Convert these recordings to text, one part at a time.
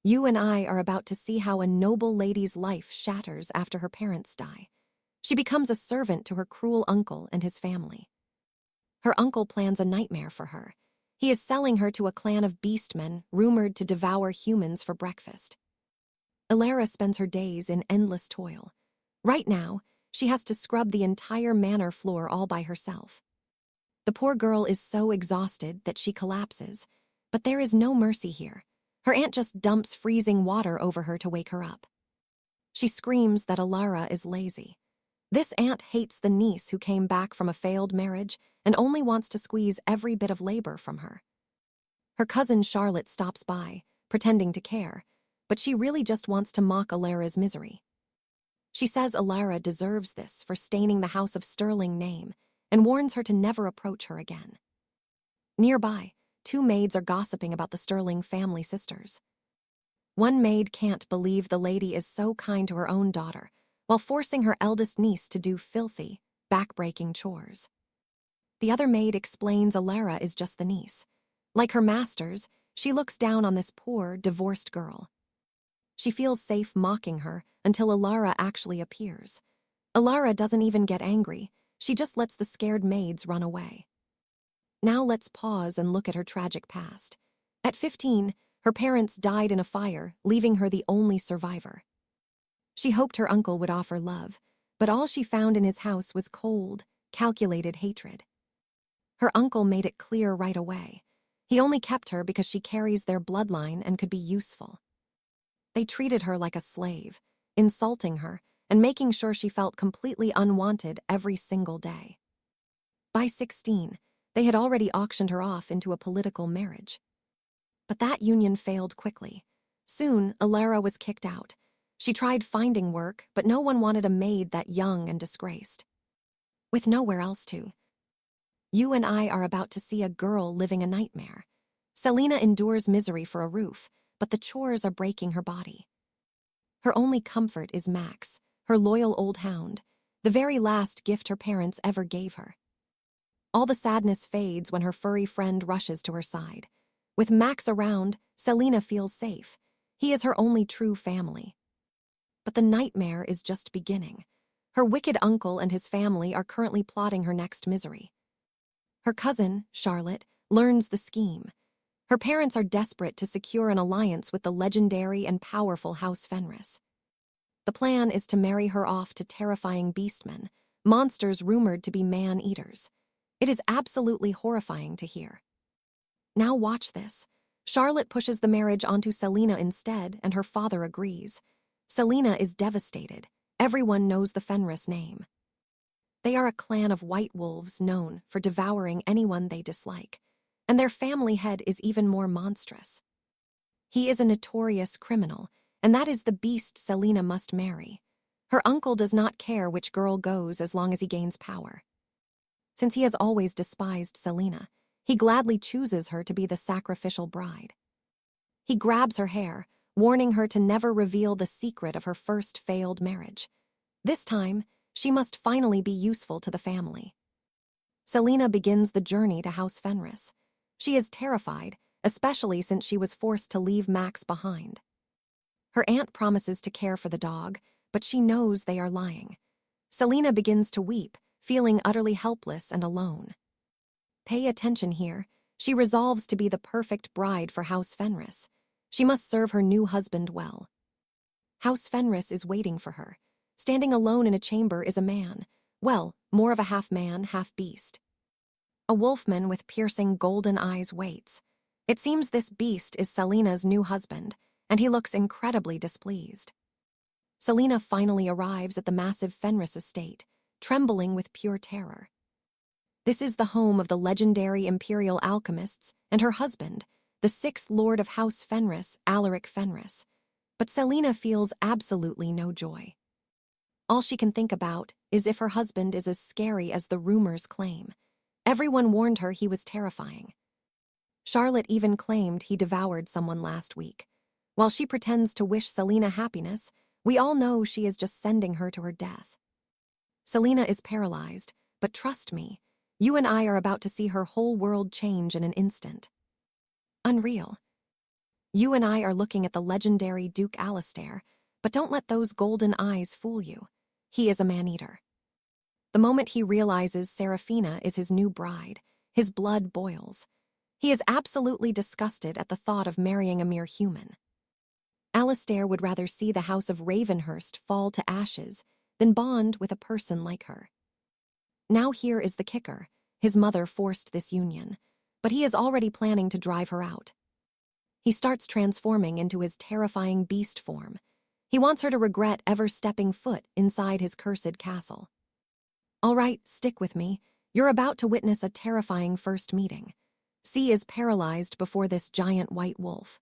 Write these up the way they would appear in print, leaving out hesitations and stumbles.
You and I are about to see how a noble lady's life shatters after her parents die. She becomes a servant to her cruel uncle and his family. Her uncle plans a nightmare for her. He is selling her to a clan of beastmen rumored to devour humans for breakfast. Elara spends her days in endless toil. Right now, she has to scrub the entire manor floor all by herself. The poor girl is so exhausted that she collapses, but there is no mercy here. Her aunt just dumps freezing water over her to wake her up. She screams that Elara is lazy. This aunt hates the niece who came back from a failed marriage and only wants to squeeze every bit of labor from her. Her cousin Charlotte stops by, pretending to care, but she really just wants to mock Elara's misery. She says Elara deserves this for staining the House of Sterling name and warns her to never approach her again. Nearby, two maids are gossiping about the Sterling family sisters. One maid can't believe the lady is so kind to her own daughter, while forcing her eldest niece to do filthy, back-breaking chores. The other maid explains Elara is just the niece. Like her masters, she looks down on this poor, divorced girl. She feels safe mocking her until Elara actually appears. Elara doesn't even get angry, she just lets the scared maids run away. Now let's pause and look at her tragic past. At 15, her parents died in a fire, leaving her the only survivor. She hoped her uncle would offer love, but all she found in his house was cold, calculated hatred. Her uncle made it clear right away. He only kept her because she carries their bloodline and could be useful. They treated her like a slave, insulting her and making sure she felt completely unwanted every single day. By 16, they had already auctioned her off into a political marriage. But that union failed quickly. Soon, Elara was kicked out. She tried finding work, but no one wanted a maid that young and disgraced. With nowhere else to. You and I are about to see a girl living a nightmare. Selina endures misery for a roof, but the chores are breaking her body. Her only comfort is Max, her loyal old hound, the very last gift her parents ever gave her. All the sadness fades when her furry friend rushes to her side. With Max around, Selina feels safe. He is her only true family. But the nightmare is just beginning. Her wicked uncle and his family are currently plotting her next misery. Her cousin, Charlotte, learns the scheme. Her parents are desperate to secure an alliance with the legendary and powerful House Fenris. The plan is to marry her off to terrifying beastmen, monsters rumored to be man-eaters. It is absolutely horrifying to hear. Now watch this. Charlotte pushes the marriage onto Selina instead, and her father agrees. Selina is devastated. Everyone knows the Fenris name. They are a clan of white wolves known for devouring anyone they dislike, and their family head is even more monstrous. He is a notorious criminal, and that is the beast Selina must marry. Her uncle does not care which girl goes as long as he gains power. Since he has always despised Selina, he gladly chooses her to be the sacrificial bride. He grabs her hair, warning her to never reveal the secret of her first failed marriage. This time, she must finally be useful to the family. Selina begins the journey to House Fenris. She is terrified, especially since she was forced to leave Max behind. Her aunt promises to care for the dog, but she knows they are lying. Selina begins to weep, feeling utterly helpless and alone. Pay attention here. She resolves to be the perfect bride for House Fenris. She must serve her new husband well. House Fenris is waiting for her. Standing alone in a chamber is a man. Well, more of a half-man, half-beast. A wolfman with piercing golden eyes waits. It seems this beast is Selina's new husband, and he looks incredibly displeased. Selina finally arrives at the massive Fenris estate, trembling with pure terror. This is the home of the legendary imperial alchemists and her husband, the 6th Lord of House Fenris, Alaric Fenris. But Selina feels absolutely no joy. All she can think about is if her husband is as scary as the rumors claim. Everyone warned her he was terrifying. Charlotte even claimed he devoured someone last week. While she pretends to wish Selina happiness, we all know she is just sending her to her death. Selina is paralyzed, but trust me, you and I are about to see her whole world change in an instant. Unreal. You and I are looking at the legendary Duke Alistair, but don't let those golden eyes fool you. He is a man-eater. The moment he realizes Seraphina is his new bride, his blood boils. He is absolutely disgusted at the thought of marrying a mere human. Alistair would rather see the house of Ravenhurst fall to ashes than bond with a person like her. Now here is the kicker. His mother forced this union, but he is already planning to drive her out. He starts transforming into his terrifying beast form. He wants her to regret ever stepping foot inside his cursed castle. All right, stick with me. You're about to witness a terrifying first meeting. C is paralyzed before this giant white wolf.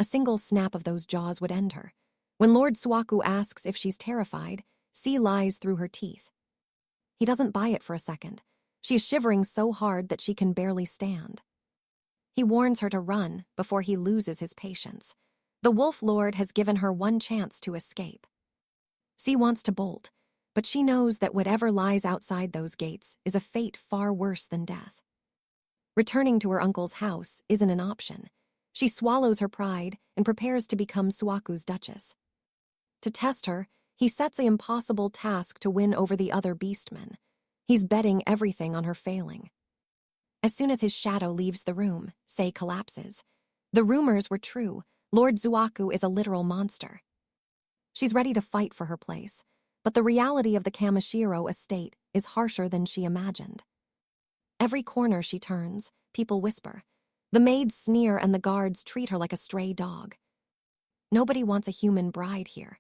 A single snap of those jaws would end her. When Lord 𝒂𝒂𝒄𝒓 asks if she's terrified, C lies through her teeth. He doesn't buy it for a second. She is shivering so hard that she can barely stand. He warns her to run before he loses his patience. The Wolf Lord has given her one chance to escape. C wants to bolt, but she knows that whatever lies outside those gates is a fate far worse than death. Returning to her uncle's house isn't an option. She swallows her pride and prepares to become 𝒂𝒂𝒄𝒓's duchess. To test her, he sets an impossible task to win over the other beastmen. He's betting everything on her failing. As soon as his shadow leaves the room, Sei collapses. The rumors were true. Lord 𝒂𝒂𝒄𝒓 is a literal monster. She's ready to fight for her place, but the reality of the 𝒂𝒔𝒕 estate is harsher than she imagined. Every corner she turns, people whisper. The maids sneer and the guards treat her like a stray dog. Nobody wants a human bride here,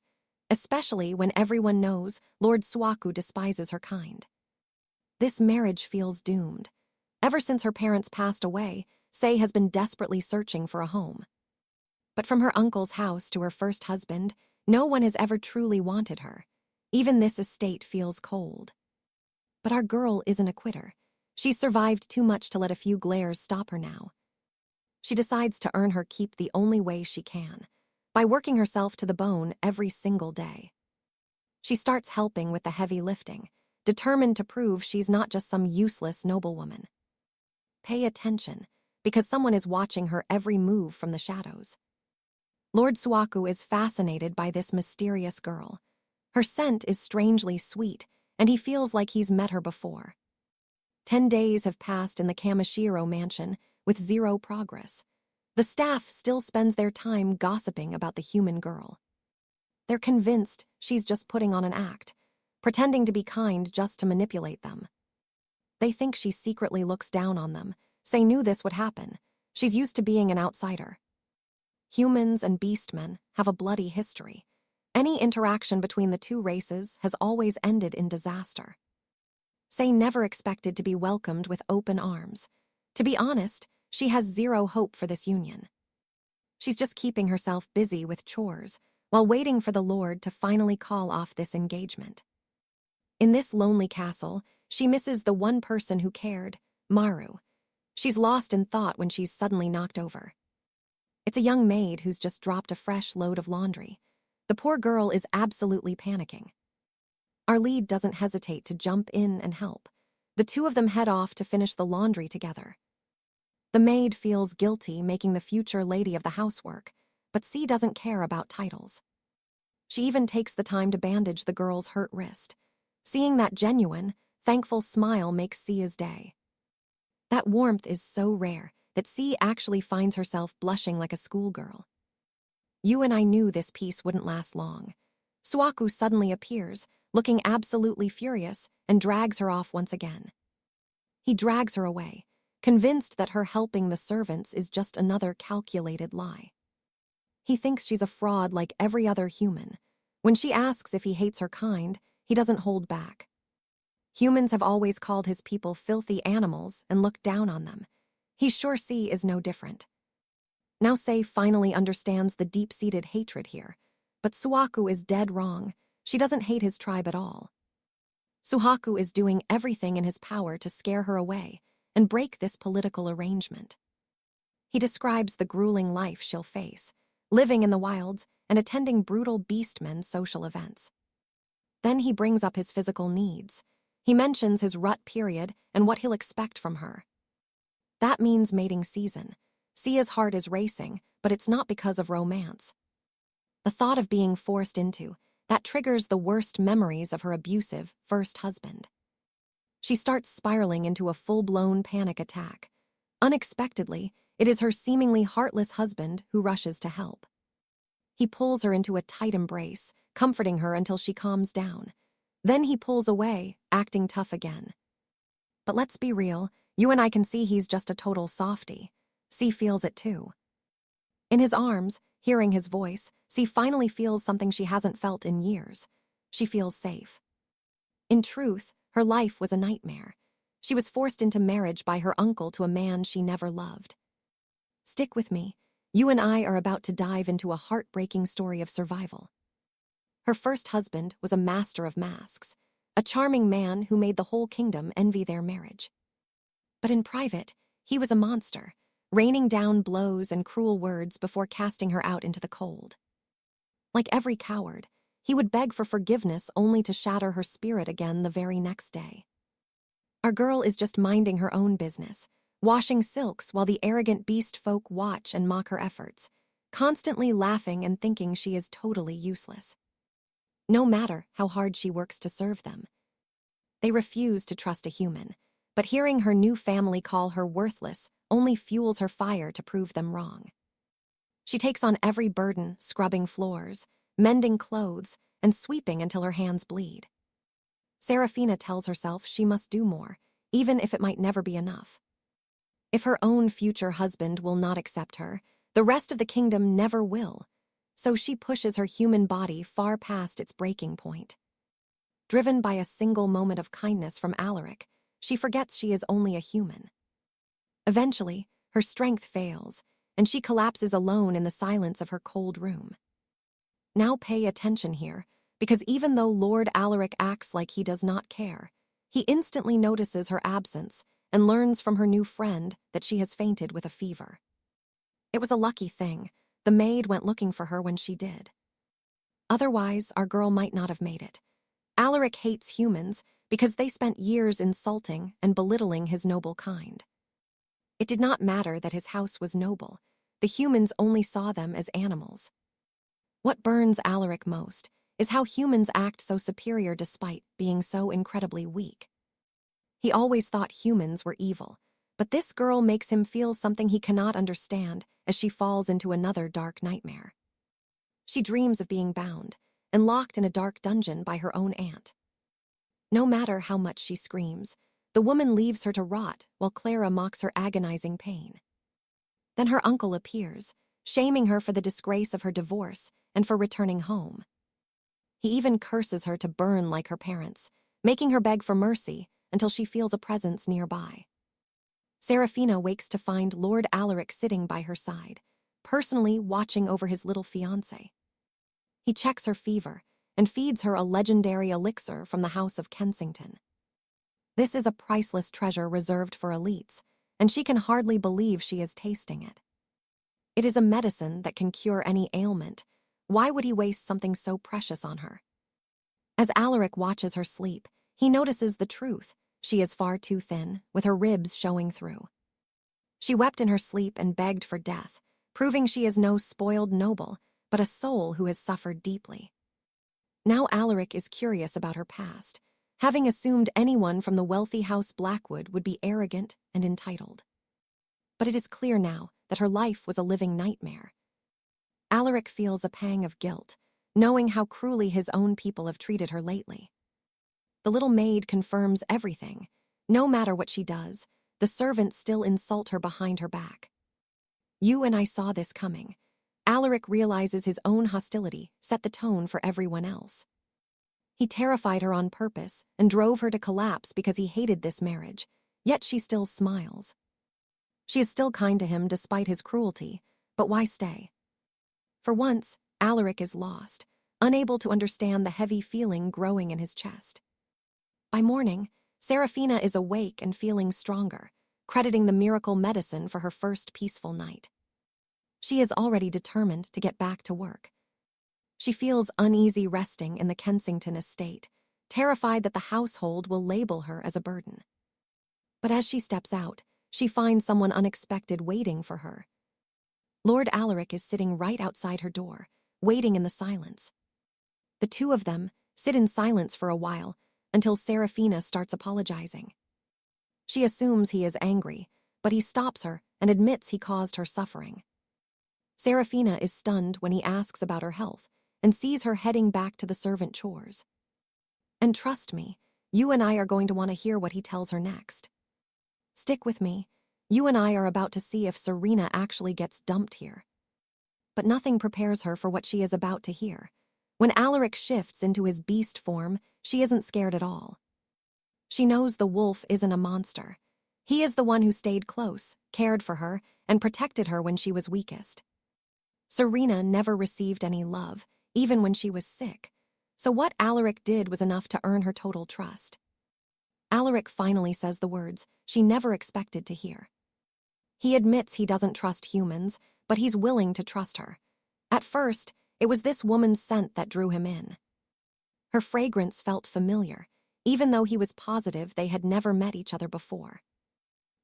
especially when everyone knows Lord 𝒂𝒂𝒄𝒓 despises her kind. This marriage feels doomed. Ever since her parents passed away, Sei has been desperately searching for a home. But from her uncle's house to her first husband, no one has ever truly wanted her. Even this estate feels cold. But our girl isn't a quitter. She's survived too much to let a few glares stop her now. She decides to earn her keep the only way she can, by working herself to the bone every single day. She starts helping with the heavy lifting, determined to prove she's not just some useless noblewoman. Pay attention, because someone is watching her every move from the shadows. Lord 𝒂𝒂𝒄𝒓 is fascinated by this mysterious girl. Her scent is strangely sweet, and he feels like he's met her before. 10 days have passed in the 𝒂𝒔𝒕 mansion with zero progress. The staff still spends their time gossiping about the human girl. They're convinced she's just putting on an act, pretending to be kind just to manipulate them. They think she secretly looks down on them. Sei knew this would happen. She's used to being an outsider. Humans and beastmen have a bloody history. Any interaction between the two races has always ended in disaster. Sei never expected to be welcomed with open arms. To be honest, she has zero hope for this union. She's just keeping herself busy with chores while waiting for the Lord to finally call off this engagement. In this lonely castle, she misses the one person who cared, Maru. She's lost in thought when she's suddenly knocked over. It's a young maid who's just dropped a fresh load of laundry. The poor girl is absolutely panicking. Our lead doesn't hesitate to jump in and help. The two of them head off to finish the laundry together. The maid feels guilty making the future lady of the housework, but C doesn't care about titles. She even takes the time to bandage the girl's hurt wrist. Seeing that genuine, thankful smile makes Cia's day. That warmth is so rare that C actually finds herself blushing like a schoolgirl. You and I knew this peace wouldn't last long. 𝒂𝒂𝒄𝒓 suddenly appears, looking absolutely furious, and drags her off once again. He drags her away, convinced that her helping the servants is just another calculated lie. He thinks she's a fraud like every other human. When she asks if he hates her kind, he doesn't hold back. Humans have always called his people filthy animals and looked down on them. He's sure C is no different. Now Sei finally understands the deep-seated hatred here, but 𝒂𝒂𝒄𝒓 is dead wrong. She doesn't hate his tribe at all. 𝒂𝒂𝒂𝒄 is doing everything in his power to scare her away and break this political arrangement. He describes the grueling life she'll face, living in the wilds and attending brutal beastmen's social events. Then he brings up his physical needs. He mentions his rut period and what he'll expect from her. That means mating season. Sia's heart is racing, but it's not because of romance. The thought of being forced into that triggers the worst memories of her abusive first husband. She starts spiraling into a full-blown panic attack. Unexpectedly, it is her seemingly heartless husband who rushes to help. He pulls her into a tight embrace, comforting her until she calms down. Then he pulls away, acting tough again. But let's be real, you and I can see he's just a total softie. C feels it too. In his arms, hearing his voice, C finally feels something she hasn't felt in years. She feels safe. In truth, her life was a nightmare. She was forced into marriage by her uncle to a man she never loved. Stick with me. You and I are about to dive into a heartbreaking story of survival. Her first husband was a master of masks, a charming man who made the whole kingdom envy their marriage. But in private, he was a monster, raining down blows and cruel words before casting her out into the cold. Like every coward, he would beg for forgiveness only to shatter her spirit again the very next day. Our girl is just minding her own business, washing silks while the arrogant beast folk watch and mock her efforts, constantly laughing and thinking she is totally useless. No matter how hard she works to serve them. They refuse to trust a human, but hearing her new family call her worthless only fuels her fire to prove them wrong. She takes on every burden, scrubbing floors, mending clothes, and sweeping until her hands bleed. Serafina tells herself she must do more, even if it might never be enough. If her own future husband will not accept her, the rest of the kingdom never will, so she pushes her human body far past its breaking point. Driven by a single moment of kindness from Alaric, she forgets she is only a human. Eventually, her strength fails, and she collapses alone in the silence of her cold room. Now pay attention here, because even though Lord Alaric acts like he does not care, he instantly notices her absence and learns from her new friend that she has fainted with a fever. It was a lucky thing. The maid went looking for her when she did. Otherwise, our girl might not have made it. Alaric hates humans because they spent years insulting and belittling his noble kind. It did not matter that his house was noble. The humans only saw them as animals. What burns Alaric most is how humans act so superior despite being so incredibly weak. He always thought humans were evil, but this girl makes him feel something he cannot understand as she falls into another dark nightmare. She dreams of being bound and locked in a dark dungeon by her own aunt. No matter how much she screams, the woman leaves her to rot while Clara mocks her agonizing pain. Then her uncle appears, shaming her for the disgrace of her divorce and for returning home. He even curses her to burn like her parents, making her beg for mercy until she feels a presence nearby. Serafina wakes to find Lord Alaric sitting by her side, personally watching over his little fiancé. He checks her fever and feeds her a legendary elixir from the House of Kensington. This is a priceless treasure reserved for elites, and she can hardly believe she is tasting it. It is a medicine that can cure any ailment. Why would he waste something so precious on her? As Alaric watches her sleep, he notices the truth. She is far too thin, with her ribs showing through. She wept in her sleep and begged for death, proving she is no spoiled noble, but a soul who has suffered deeply. Now Alaric is curious about her past, having assumed anyone from the wealthy House Blackwood would be arrogant and entitled. But it is clear now that her life was a living nightmare. Alaric feels a pang of guilt, knowing how cruelly his own people have treated her lately. The little maid confirms everything. No matter what she does, the servants still insult her behind her back. You and I saw this coming. Alaric realizes his own hostility set the tone for everyone else. He terrified her on purpose and drove her to collapse because he hated this marriage, yet she still smiles. She is still kind to him despite his cruelty, but why stay? For once, Alaric is lost, unable to understand the heavy feeling growing in his chest. By morning, Serafina is awake and feeling stronger, crediting the miracle medicine for her first peaceful night. She is already determined to get back to work. She feels uneasy resting in the Kensington estate, terrified that the household will label her as a burden. But as she steps out, she finds someone unexpected waiting for her. Lord Alaric is sitting right outside her door, waiting in the silence. The two of them sit in silence for a while until Seraphina starts apologizing. She assumes he is angry, but he stops her and admits he caused her suffering. Seraphina is stunned when he asks about her health and sees her heading back to the servant chores. And trust me, you and I are going to want to hear what he tells her next. Stick with me. You and I are about to see if Serena actually gets dumped here. But nothing prepares her for what she is about to hear. When Alaric shifts into his beast form, she isn't scared at all. She knows the wolf isn't a monster. He is the one who stayed close, cared for her, and protected her when she was weakest. Serena never received any love, even when she was sick, so what Alaric did was enough to earn her total trust. Alaric finally says the words she never expected to hear. He admits he doesn't trust humans, but he's willing to trust her. At first, it was this woman's scent that drew him in. Her fragrance felt familiar, even though he was positive they had never met each other before.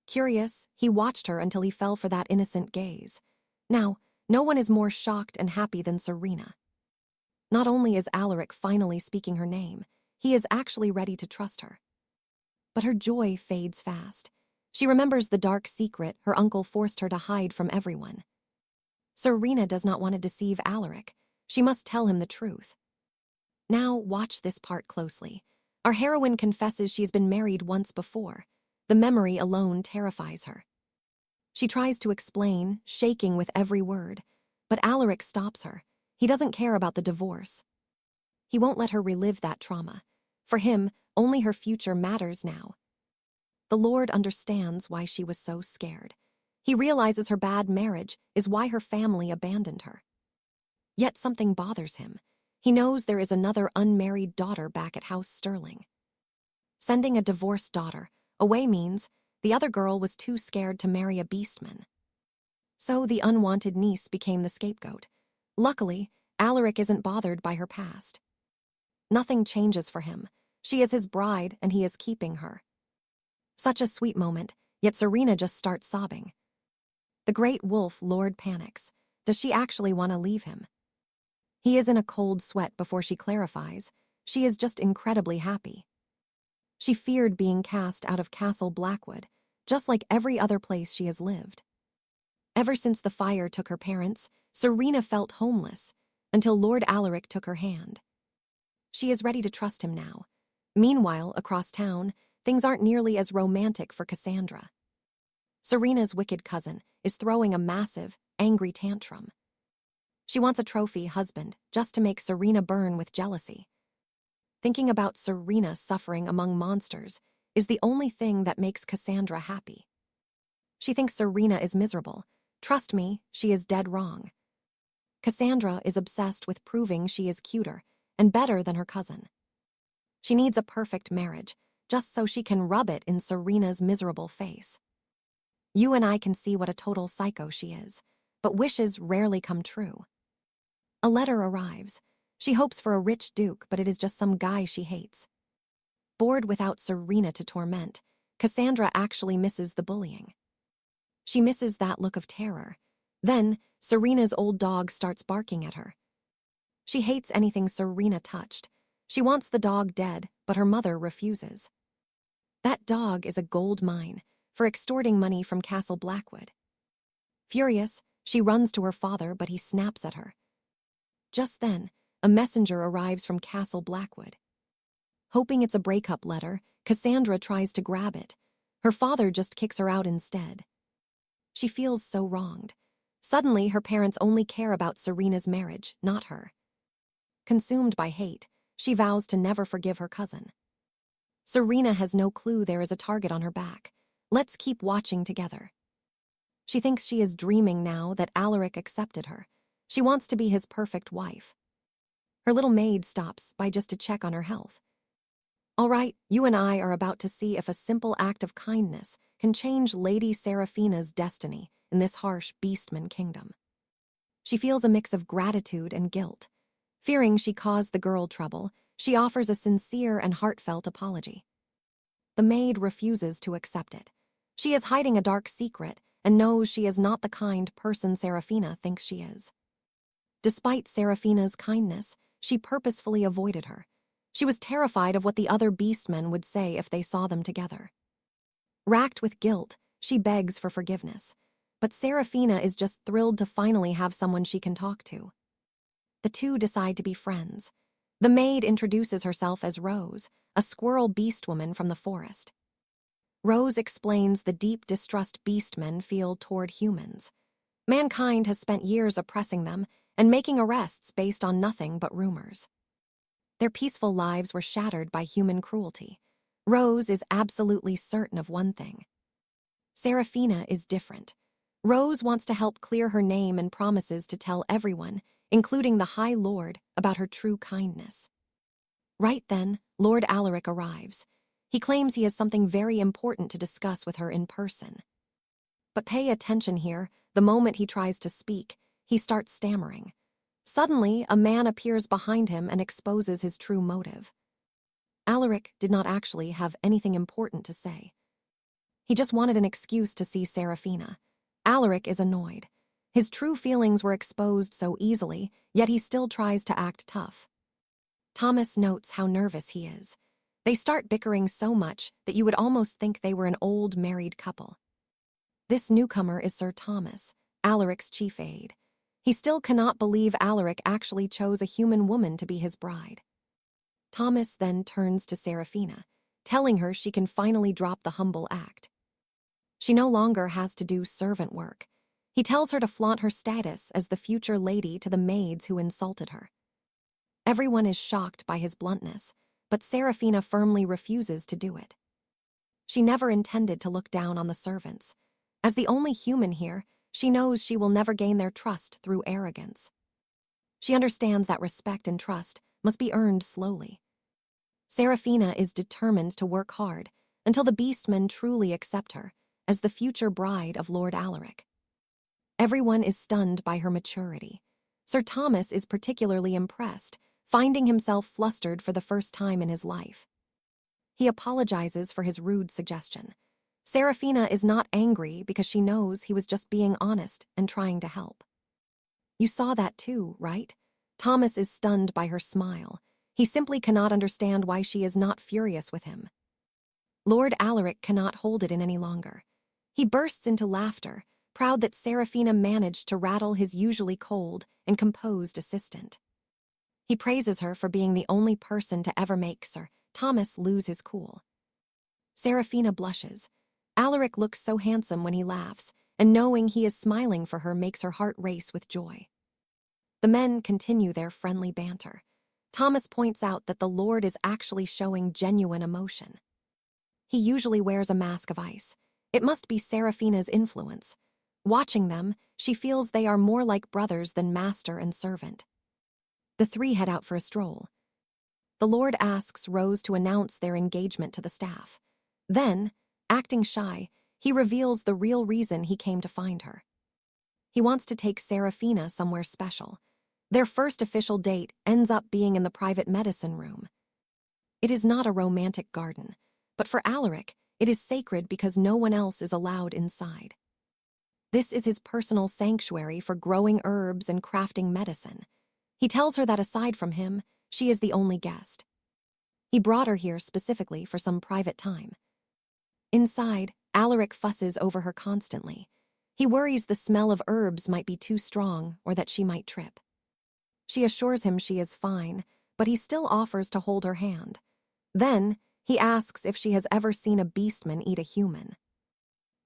Curious, he watched her until he fell for that innocent gaze. Now, no one is more shocked and happy than Serena. Not only is Alaric finally speaking her name, he is actually ready to trust her. But her joy fades fast. She remembers the dark secret her uncle forced her to hide from everyone. Serena does not want to deceive Alaric. She must tell him the truth. Now, watch this part closely. Our heroine confesses she's been married once before. The memory alone terrifies her. She tries to explain, shaking with every word, but Alaric stops her. He doesn't care about the divorce. He won't let her relive that trauma. For him, only her future matters now. The Lord understands why she was so scared. He realizes her bad marriage is why her family abandoned her. Yet something bothers him. He knows there is another unmarried daughter back at House Sterling. Sending a divorced daughter away means the other girl was too scared to marry a beastman. So the unwanted niece became the scapegoat. Luckily, Alaric isn't bothered by her past. Nothing changes for him. She is his bride and he is keeping her. Such a sweet moment, yet Serena just starts sobbing. The great wolf Lord panics. Does she actually want to leave him? He is in a cold sweat before she clarifies. She is just incredibly happy. She feared being cast out of Castle Blackwood, just like every other place she has lived. Ever since the fire took her parents, Serena felt homeless, until Lord Alaric took her hand. She is ready to trust him now. Meanwhile, across town, things aren't nearly as romantic for Cassandra. Serena's wicked cousin is throwing a massive, angry tantrum. She wants a trophy husband just to make Serena burn with jealousy. Thinking about Serena suffering among monsters is the only thing that makes Cassandra happy. She thinks Serena is miserable. Trust me, she is dead wrong. Cassandra is obsessed with proving she is cuter and better than her cousin. She needs a perfect marriage, just so she can rub it in Serena's miserable face. You and I can see what a total psycho she is, but wishes rarely come true. A letter arrives. She hopes for a rich duke, but it is just some guy she hates. Bored without Serena to torment, Cassandra actually misses the bullying. She misses that look of terror. Then, Serena's old dog starts barking at her. She hates anything Serena touched. She wants the dog dead, but her mother refuses. That dog is a gold mine for extorting money from Castle Blackwood. Furious, she runs to her father, but he snaps at her. Just then, a messenger arrives from Castle Blackwood. Hoping it's a breakup letter, Cassandra tries to grab it. Her father just kicks her out instead. She feels so wronged. Suddenly, her parents only care about Serena's marriage, not her. Consumed by hate, she vows to never forgive her cousin. Serena has no clue there is a target on her back. Let's keep watching together. She thinks she is dreaming now that Alaric accepted her. She wants to be his perfect wife. Her little maid stops by just to check on her health. All right, you and I are about to see if a simple act of kindness can change Lady Seraphina's destiny in this harsh beastman kingdom. She feels a mix of gratitude and guilt. Fearing she caused the girl trouble, she offers a sincere and heartfelt apology. The maid refuses to accept it. She is hiding a dark secret, and knows she is not the kind person Seraphina thinks she is. Despite Seraphina's kindness, she purposefully avoided her. She was terrified of what the other beastmen would say if they saw them together. Racked with guilt, she begs for forgiveness. But Seraphina is just thrilled to finally have someone she can talk to. The two decide to be friends. The maid introduces herself as Rose, a squirrel beast woman from the forest. Rose explains the deep distrust beastmen feel toward humans. Mankind has spent years oppressing them and making arrests based on nothing but rumors. Their peaceful lives were shattered by human cruelty. Rose is absolutely certain of one thing. Seraphina is different. Rose wants to help clear her name and promises to tell everyone, including the High Lord, about her true kindness. Right then, Lord Alaric arrives. He claims he has something very important to discuss with her in person. But pay attention here, the moment he tries to speak, he starts stammering. Suddenly, a man appears behind him and exposes his true motive. Alaric did not actually have anything important to say. He just wanted an excuse to see Seraphina. Alaric is annoyed. His true feelings were exposed so easily, yet he still tries to act tough. Thomas notes how nervous he is. They start bickering so much that you would almost think they were an old married couple. This newcomer is Sir Thomas, Alaric's chief aide. He still cannot believe Alaric actually chose a human woman to be his bride. Thomas then turns to Seraphina, telling her she can finally drop the humble act. She no longer has to do servant work. He tells her to flaunt her status as the future lady to the maids who insulted her. Everyone is shocked by his bluntness, but Seraphina firmly refuses to do it. She never intended to look down on the servants. As the only human here, she knows she will never gain their trust through arrogance. She understands that respect and trust must be earned slowly. Seraphina is determined to work hard until the beastmen truly accept her as the future bride of Lord Alaric. Everyone is stunned by her maturity. Sir Thomas is particularly impressed, finding himself flustered for the first time in his life. He apologizes for his rude suggestion. Seraphina is not angry because she knows he was just being honest and trying to help. You saw that too, right? Thomas is stunned by her smile. He simply cannot understand why she is not furious with him. Lord Alaric cannot hold it in any longer. He bursts into laughter, proud that Seraphina managed to rattle his usually cold and composed assistant. He praises her for being the only person to ever make Sir Thomas lose his cool. Seraphina blushes. Alaric looks so handsome when he laughs, and knowing he is smiling for her makes her heart race with joy. The men continue their friendly banter. Thomas points out that the Lord is actually showing genuine emotion. He usually wears a mask of ice. It must be Seraphina's influence. Watching them, she feels they are more like brothers than master and servant. The three head out for a stroll. The Lord asks Rose to announce their engagement to the staff. Then, acting shy, he reveals the real reason he came to find her. He wants to take Seraphina somewhere special. Their first official date ends up being in the private medicine room. It is not a romantic garden, but for Alaric, it is sacred because no one else is allowed inside. This is his personal sanctuary for growing herbs and crafting medicine. He tells her that aside from him, she is the only guest. He brought her here specifically for some private time. Inside, Alaric fusses over her constantly. He worries the smell of herbs might be too strong or that she might trip. She assures him she is fine, but he still offers to hold her hand. Then, he asks if she has ever seen a beastman eat a human.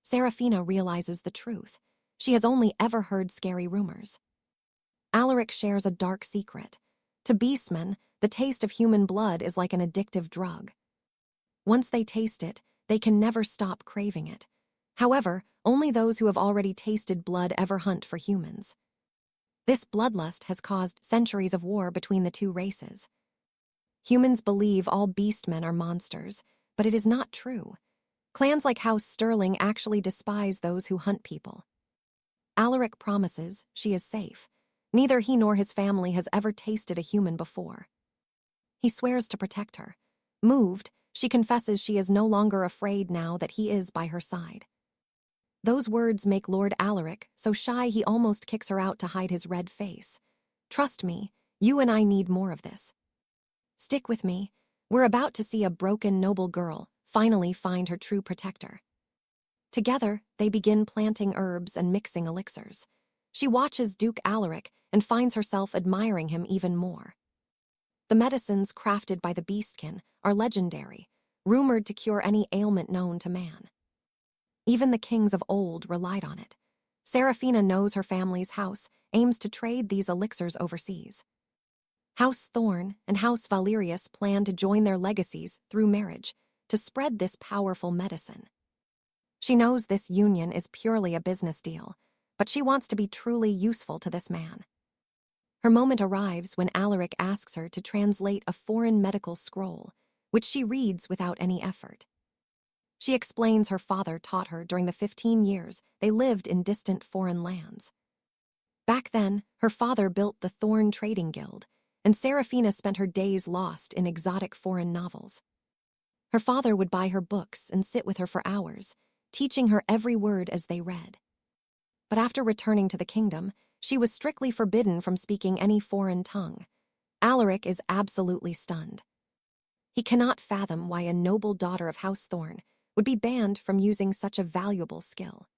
Seraphina realizes the truth. She has only ever heard scary rumors. Alaric shares a dark secret. To beastmen, the taste of human blood is like an addictive drug. Once they taste it, they can never stop craving it. However, only those who have already tasted blood ever hunt for humans. This bloodlust has caused centuries of war between the two races. Humans believe all beastmen are monsters, but it is not true. Clans like House Sterling actually despise those who hunt people. Alaric promises she is safe. Neither he nor his family has ever tasted a human before. He swears to protect her. Moved, she confesses she is no longer afraid now that he is by her side. Those words make Lord Alaric so shy he almost kicks her out to hide his red face. Trust me, you and I need more of this. Stick with me. We're about to see a broken noble girl finally find her true protector. Together, they begin planting herbs and mixing elixirs. She watches Duke Alaric and finds herself admiring him even more. The medicines crafted by the Beastkin are legendary, rumored to cure any ailment known to man. Even the kings of old relied on it. Seraphina knows her family's house aims to trade these elixirs overseas. House Thorn and House Valerius plan to join their legacies through marriage to spread this powerful medicine. She knows this union is purely a business deal, but she wants to be truly useful to this man. Her moment arrives when Alaric asks her to translate a foreign medical scroll, which she reads without any effort. She explains her father taught her during the 15 years they lived in distant foreign lands. Back then, her father built the Thorn Trading Guild, and Seraphina spent her days lost in exotic foreign novels. Her father would buy her books and sit with her for hours, teaching her every word as they read. But after returning to the kingdom, she was strictly forbidden from speaking any foreign tongue. Alaric is absolutely stunned. He cannot fathom why a noble daughter of House Thorn would be banned from using such a valuable skill.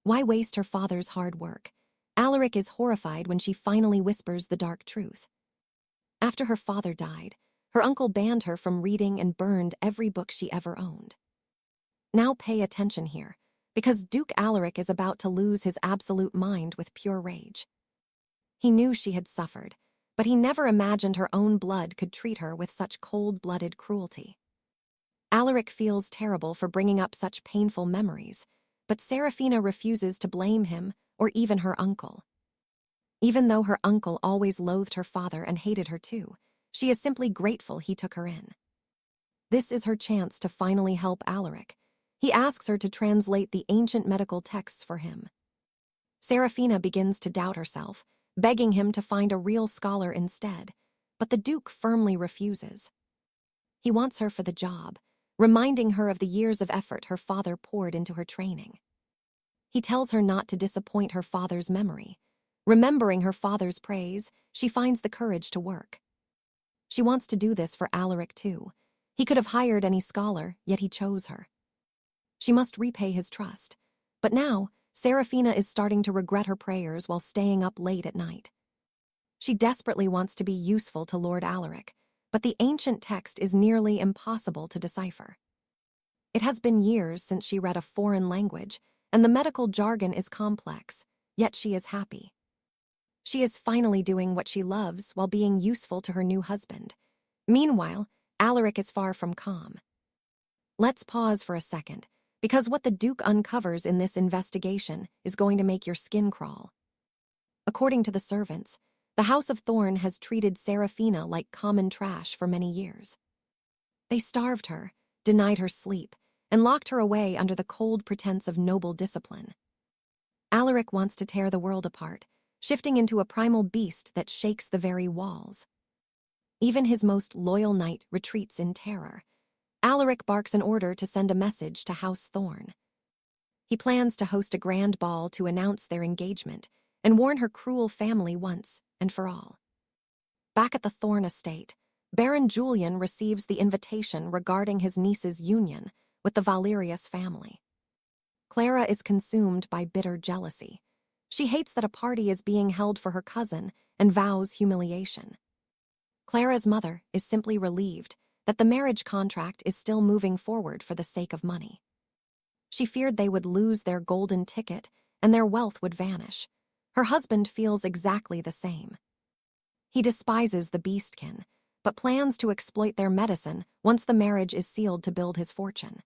Why waste her father's hard work? Alaric is horrified when she finally whispers the dark truth. After her father died, her uncle banned her from reading and burned every book she ever owned. Now pay attention here, because Duke Alaric is about to lose his absolute mind with pure rage. He knew she had suffered, but he never imagined her own blood could treat her with such cold-blooded cruelty. Alaric feels terrible for bringing up such painful memories, but Seraphina refuses to blame him or even her uncle. Even though her uncle always loathed her father and hated her too, she is simply grateful he took her in. This is her chance to finally help Alaric. He asks her to translate the ancient medical texts for him. Seraphina begins to doubt herself, begging him to find a real scholar instead, but the Duke firmly refuses. He wants her for the job, reminding her of the years of effort her father poured into her training. He tells her not to disappoint her father's memory. Remembering her father's praise, she finds the courage to work. She wants to do this for Alaric too. He could have hired any scholar, yet he chose her. She must repay his trust. But now, Seraphina is starting to regret her prayers while staying up late at night. She desperately wants to be useful to Lord Alaric, but the ancient text is nearly impossible to decipher. It has been years since she read a foreign language, and the medical jargon is complex, yet she is happy. She is finally doing what she loves while being useful to her new husband. Meanwhile, Alaric is far from calm. Let's pause for a second, because what the Duke uncovers in this investigation is going to make your skin crawl. According to the servants, the House of Thorn has treated Seraphina like common trash for many years. They starved her, denied her sleep, and locked her away under the cold pretense of noble discipline. Alaric wants to tear the world apart, shifting into a primal beast that shakes the very walls. Even his most loyal knight retreats in terror. Alaric barks an order to send a message to House Thorn. He plans to host a grand ball to announce their engagement and warn her cruel family once and for all. Back at the Thorn estate, Baron Julian receives the invitation regarding his niece's union with the Valerius family. Clara is consumed by bitter jealousy. She hates that a party is being held for her cousin and vows humiliation. Clara's mother is simply relieved that the marriage contract is still moving forward for the sake of money. She feared they would lose their golden ticket and their wealth would vanish. Her husband feels exactly the same. He despises the Beastkin, but plans to exploit their medicine once the marriage is sealed to build his fortune.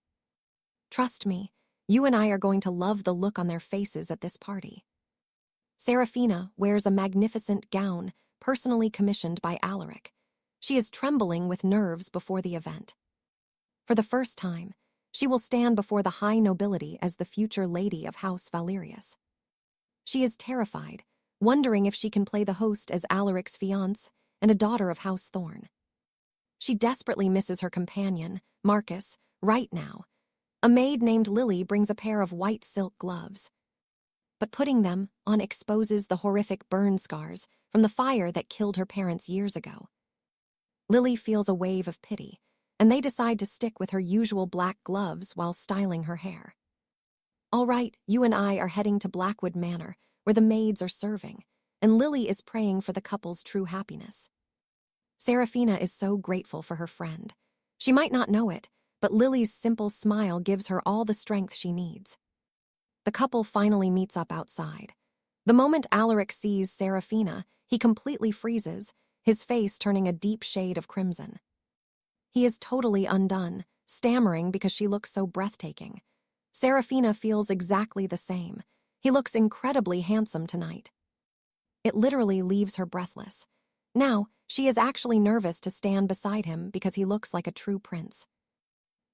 Trust me, you and I are going to love the look on their faces at this party. Seraphina wears a magnificent gown personally commissioned by Alaric. She is trembling with nerves before the event. For the first time, she will stand before the high nobility as the future lady of House Valerius. She is terrified, wondering if she can play the host as Alaric's fiancée and a daughter of House Thorn. She desperately misses her companion, Marcus, right now. A maid named Lily brings a pair of white silk gloves. But putting them on exposes the horrific burn scars from the fire that killed her parents years ago. Lily feels a wave of pity, and they decide to stick with her usual black gloves while styling her hair. "All right, you and I are heading to Blackwood Manor, where the maids are serving, and Lily is praying for the couple's true happiness." Seraphina is so grateful for her friend. She might not know it, but Lily's simple smile gives her all the strength she needs. The couple finally meets up outside. The moment Alaric sees Seraphina, he completely freezes, his face turning a deep shade of crimson. He is totally undone, stammering because she looks so breathtaking. Seraphina feels exactly the same. He looks incredibly handsome tonight. It literally leaves her breathless. Now, she is actually nervous to stand beside him because he looks like a true prince.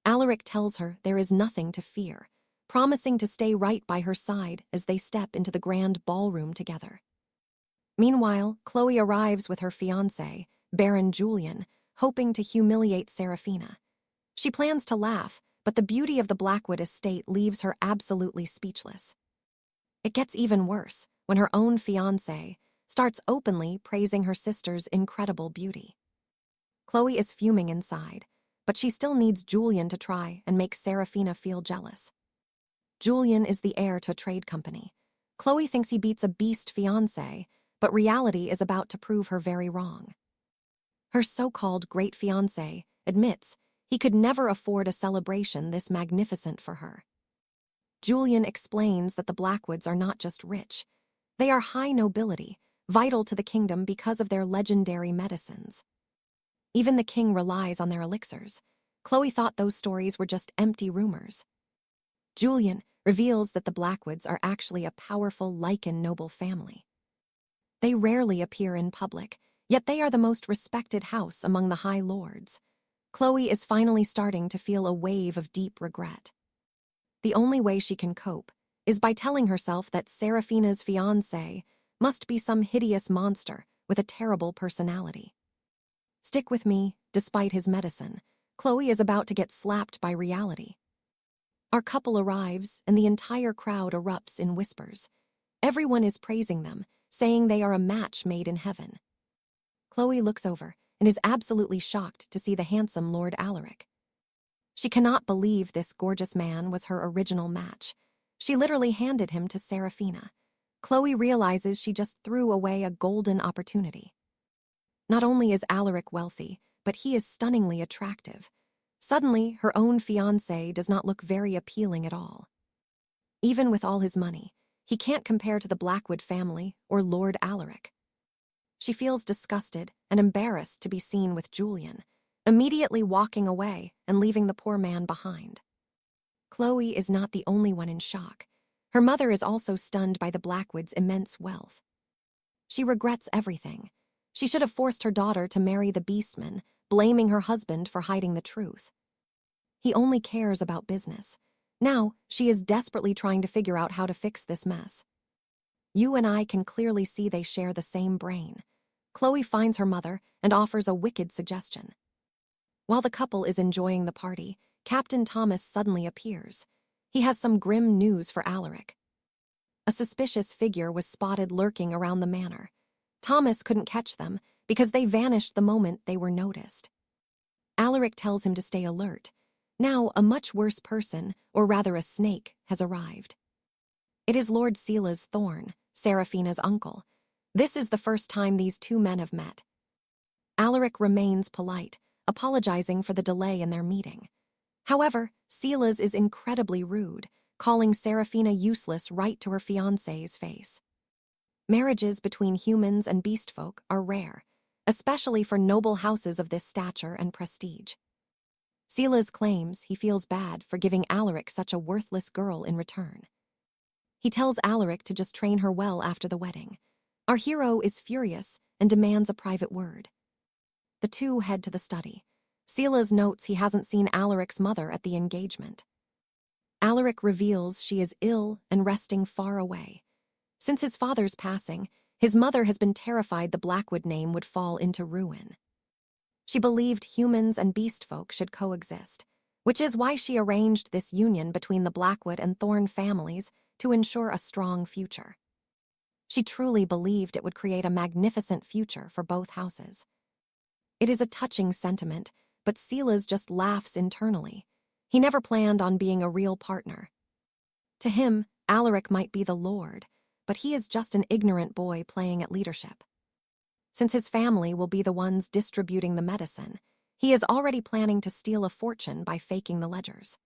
Alaric tells her there is nothing to fear, promising to stay right by her side as they step into the grand ballroom together. Meanwhile, Chloe arrives with her fiancé, Baron Julian, hoping to humiliate Seraphina. She plans to laugh, but the beauty of the Blackwood estate leaves her absolutely speechless. It gets even worse when her own fiancé starts openly praising her sister's incredible beauty. Chloe is fuming inside, but she still needs Julian to try and make Seraphina feel jealous. Julian is the heir to a trade company. Chloe thinks he beats a beast fiancé, but reality is about to prove her very wrong. Her so-called great fiancé admits he could never afford a celebration this magnificent for her. Julian explains that the Blackwoods are not just rich. They are high nobility, vital to the kingdom because of their legendary medicines. Even the king relies on their elixirs. Chloe thought those stories were just empty rumors. Julian reveals that the Blackwoods are actually a powerful Lycan noble family. They rarely appear in public, yet they are the most respected house among the High Lords. Chloe is finally starting to feel a wave of deep regret. The only way she can cope is by telling herself that Seraphina's fiancé must be some hideous monster with a terrible personality. Stick with me, despite his medicine. Chloe is about to get slapped by reality. Our couple arrives, and the entire crowd erupts in whispers. Everyone is praising them, saying they are a match made in heaven. Chloe looks over and is absolutely shocked to see the handsome Lord Alaric. She cannot believe this gorgeous man was her original match. She literally handed him to Seraphina. Chloe realizes she just threw away a golden opportunity. Not only is Alaric wealthy, but he is stunningly attractive. Suddenly, her own fiancé does not look very appealing at all. Even with all his money, he can't compare to the Blackwood family or Lord Alaric. She feels disgusted and embarrassed to be seen with Julian, immediately walking away and leaving the poor man behind. Chloe is not the only one in shock. Her mother is also stunned by the Blackwoods' immense wealth. She regrets everything. She should have forced her daughter to marry the beastman, blaming her husband for hiding the truth. He only cares about business. Now, she is desperately trying to figure out how to fix this mess. You and I can clearly see they share the same brain. Chloe finds her mother and offers a wicked suggestion. While the couple is enjoying the party, Captain Thomas suddenly appears. He has some grim news for Alaric. A suspicious figure was spotted lurking around the manor. Thomas couldn't catch them because they vanished the moment they were noticed. Alaric tells him to stay alert. Now, a much worse person, or rather a snake, has arrived. It is Lord Silas Thorne, Seraphina's uncle. This is the first time these two men have met. Alaric remains polite, apologizing for the delay in their meeting. However, Silas is incredibly rude, calling Seraphina useless right to her fiancé's face. Marriages between humans and beast folk are rare, especially for noble houses of this stature and prestige. Silas claims he feels bad for giving Alaric such a worthless girl in return. He tells Alaric to just train her well after the wedding. Our hero is furious and demands a private word. The two head to the study. Silas notes he hasn't seen Alaric's mother at the engagement. Alaric reveals she is ill and resting far away. Since his father's passing, his mother has been terrified the Blackwood name would fall into ruin. She believed humans and beast folk should coexist, which is why she arranged this union between the Blackwood and Thorne families to ensure a strong future. She truly believed it would create a magnificent future for both houses. It is a touching sentiment, but Silas just laughs internally. He never planned on being a real partner. To him, Alaric might be the Lord, but he is just an ignorant boy playing at leadership. Since his family will be the ones distributing the medicine, he is already planning to steal a fortune by faking the ledgers.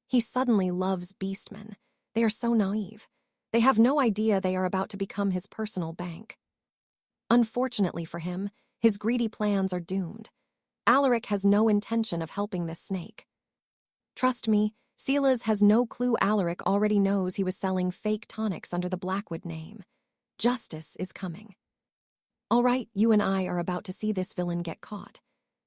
He suddenly loves beastmen. They are so naive. They have no idea they are about to become his personal bank. Unfortunately for him, his greedy plans are doomed. Alaric has no intention of helping this snake. Trust me, Silas has no clue Alaric already knows he was selling fake tonics under the Blackwood name. Justice is coming. All right, you and I are about to see this villain get caught.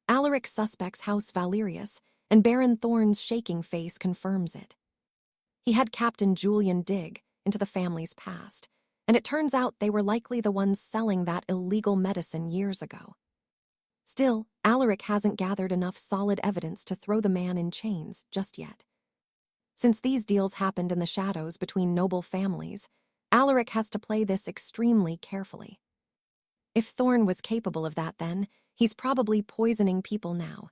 Alaric suspects House Valerius, and Baron Thorne's shaking face confirms it. He had Captain Julian dig into the family's past, and it turns out they were likely the ones selling that illegal medicine years ago. Still, Alaric hasn't gathered enough solid evidence to throw the man in chains just yet. Since these deals happened in the shadows between noble families, Alaric has to play this extremely carefully. If Thorne was capable of that then, he's probably poisoning people now.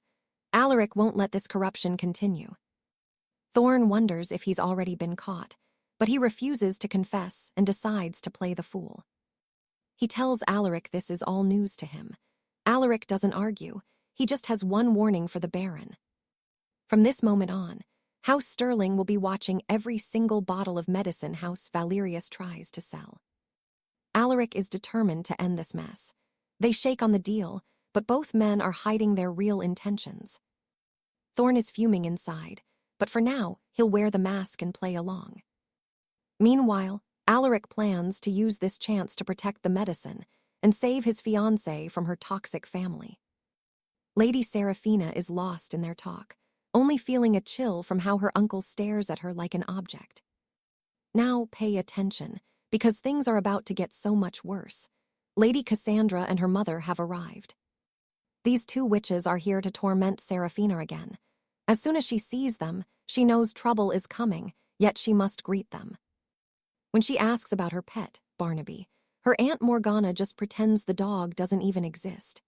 Alaric won't let this corruption continue. Thorne wonders if he's already been caught, but he refuses to confess and decides to play the fool. He tells Alaric this is all news to him. Alaric doesn't argue, he just has one warning for the Baron. From this moment on, House Sterling will be watching every single bottle of medicine House Valerius tries to sell. Alaric is determined to end this mess. They shake on the deal, but both men are hiding their real intentions. Thorne is fuming inside, but for now, he'll wear the mask and play along. Meanwhile, Alaric plans to use this chance to protect the medicine and save his fiancée from her toxic family. Lady Seraphina is lost in their talk, only feeling a chill from how her uncle stares at her like an object. Now pay attention, because things are about to get so much worse. Lady Cassandra and her mother have arrived. These two witches are here to torment Seraphina again. As soon as she sees them, she knows trouble is coming, yet she must greet them. When she asks about her pet, Barnaby, her Aunt Morgana just pretends the dog doesn't even exist.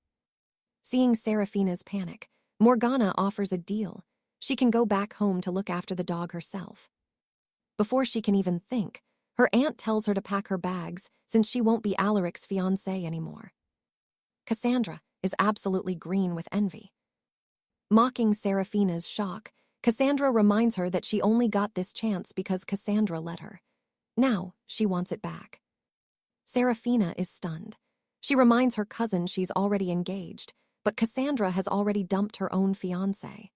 Seeing Seraphina's panic, Morgana offers a deal. She can go back home to look after the dog herself. Before she can even think, her aunt tells her to pack her bags since she won't be Alaric's fiancée anymore. Cassandra is absolutely green with envy. Mocking Seraphina's shock, Cassandra reminds her that she only got this chance because Cassandra let her. Now, she wants it back. Seraphina is stunned. She reminds her cousin she's already engaged, but Cassandra has already dumped her own fiancé.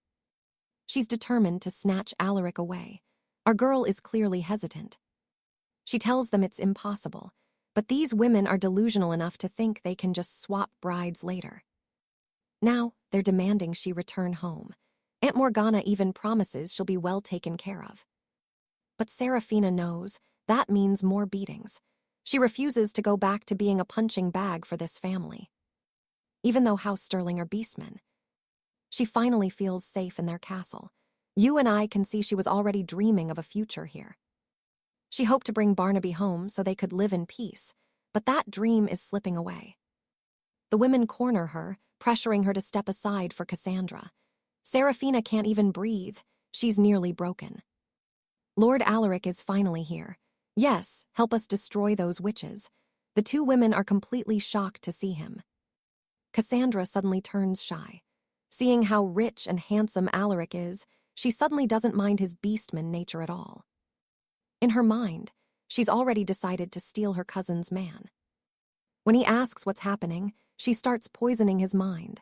She's determined to snatch Alaric away. Our girl is clearly hesitant. She tells them it's impossible, but these women are delusional enough to think they can just swap brides later. Now, they're demanding she return home. Aunt Morgana even promises she'll be well taken care of. But Seraphina knows that means more beatings. She refuses to go back to being a punching bag for this family. Even though House Sterling are beastmen, she finally feels safe in their castle. You and I can see she was already dreaming of a future here. She hoped to bring Barnaby home so they could live in peace, but that dream is slipping away. The women corner her, pressuring her to step aside for Cassandra. Seraphina can't even breathe. She's nearly broken. Lord Alaric is finally here. Yes, help us destroy those witches. The two women are completely shocked to see him. Cassandra suddenly turns shy. Seeing how rich and handsome Alaric is, she suddenly doesn't mind his beastman nature at all. In her mind, she's already decided to steal her cousin's man. When he asks what's happening, she starts poisoning his mind.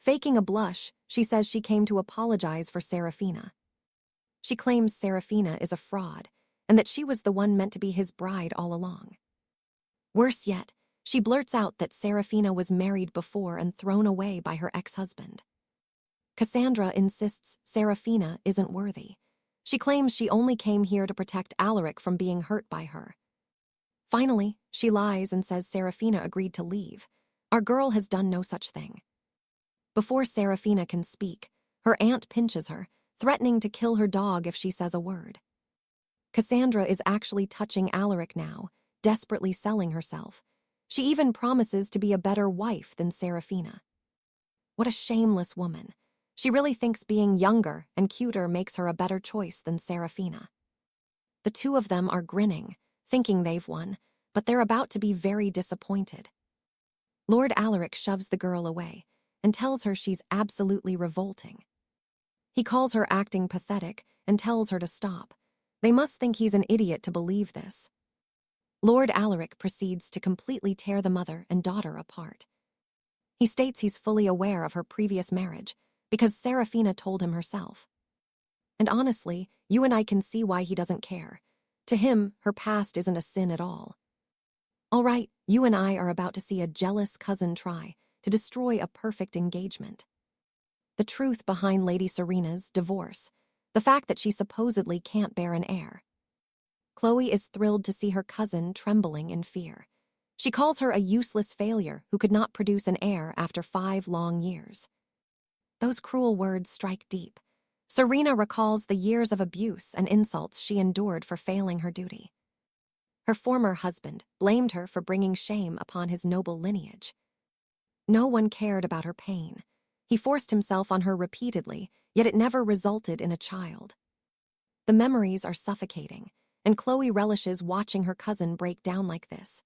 Faking a blush, she says she came to apologize for Seraphina. She claims Seraphina is a fraud, and that she was the one meant to be his bride all along. Worse yet, she blurts out that Seraphina was married before and thrown away by her ex-husband. Cassandra insists Seraphina isn't worthy. She claims she only came here to protect Alaric from being hurt by her. Finally, she lies and says Seraphina agreed to leave. Our girl has done no such thing. Before Seraphina can speak, her aunt pinches her, threatening to kill her dog if she says a word. Cassandra is actually touching Alaric now, desperately selling herself. She even promises to be a better wife than Serafina. What a shameless woman. She really thinks being younger and cuter makes her a better choice than Serafina. The two of them are grinning, thinking they've won, but they're about to be very disappointed. Lord Alaric shoves the girl away and tells her she's absolutely revolting. He calls her acting pathetic and tells her to stop. They must think he's an idiot to believe this. Lord Alaric proceeds to completely tear the mother and daughter apart. He states he's fully aware of her previous marriage because Serafina told him herself. And honestly, you and I can see why he doesn't care. To him, her past isn't a sin at all. All right, you and I are about to see a jealous cousin try to destroy a perfect engagement. The truth behind Lady Serena's divorce, the fact that she supposedly can't bear an heir. Chloe is thrilled to see her cousin trembling in fear. She calls her a useless failure who could not produce an heir after 5 long years. Those cruel words strike deep. Serena recalls the years of abuse and insults she endured for failing her duty. Her former husband blamed her for bringing shame upon his noble lineage. No one cared about her pain. He forced himself on her repeatedly, yet it never resulted in a child. The memories are suffocating, and Chloe relishes watching her cousin break down like this.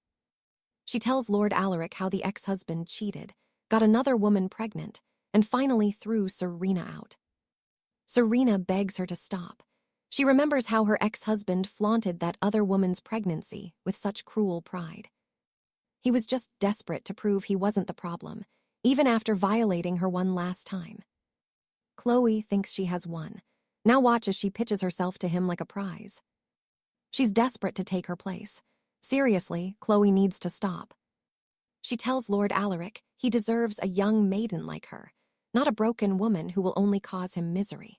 She tells Lord Alaric how the ex-husband cheated, got another woman pregnant, and finally threw Serena out. Serena begs her to stop. She remembers how her ex-husband flaunted that other woman's pregnancy with such cruel pride. He was just desperate to prove he wasn't the problem, even after violating her one last time. Chloe thinks she has won. Now watch as she pitches herself to him like a prize. She's desperate to take her place. Seriously, Chloe needs to stop. She tells Lord Alaric he deserves a young maiden like her, not a broken woman who will only cause him misery.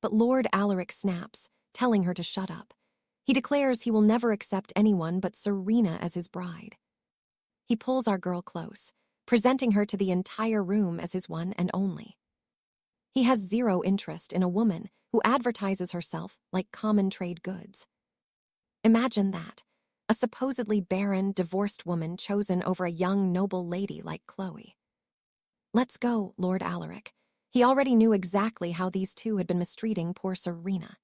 But Lord Alaric snaps, telling her to shut up. He declares he will never accept anyone but Serena as his bride. He pulls our girl close, presenting her to the entire room as his one and only. He has zero interest in a woman who advertises herself like common trade goods. Imagine that. A supposedly barren, divorced woman chosen over a young, noble lady like Chloe. Let's go, Lord Alaric. He already knew exactly how these two had been mistreating poor Serena.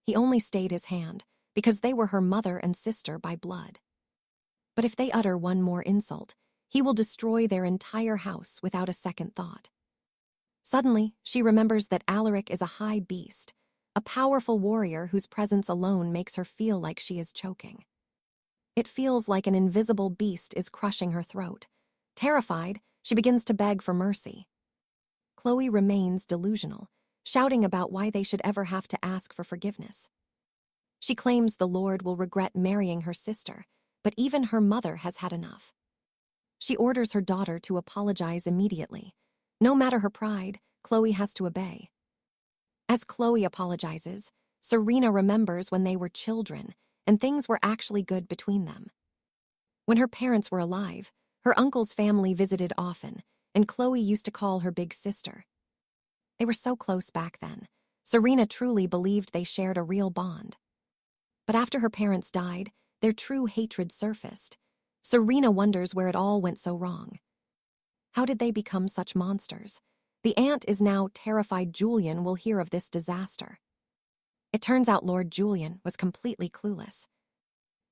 He only stayed his hand because they were her mother and sister by blood. But if they utter one more insult, he will destroy their entire house without a second thought. Suddenly, she remembers that Alaric is a high beast, a powerful warrior whose presence alone makes her feel like she is choking. It feels like an invisible beast is crushing her throat. Terrified, she begins to beg for mercy. Chloe remains delusional, shouting about why they should ever have to ask for forgiveness. She claims the Lord will regret marrying her sister, but even her mother has had enough. She orders her daughter to apologize immediately. No matter her pride, Chloe has to obey. As Chloe apologizes, Serena remembers when they were children and things were actually good between them. When her parents were alive, her uncle's family visited often, and Chloe used to call her big sister. They were so close back then. Serena truly believed they shared a real bond. But after her parents died, their true hatred surfaced. Serena wonders where it all went so wrong. How did they become such monsters? The aunt is now terrified Julian will hear of this disaster. It turns out Lord Julian was completely clueless.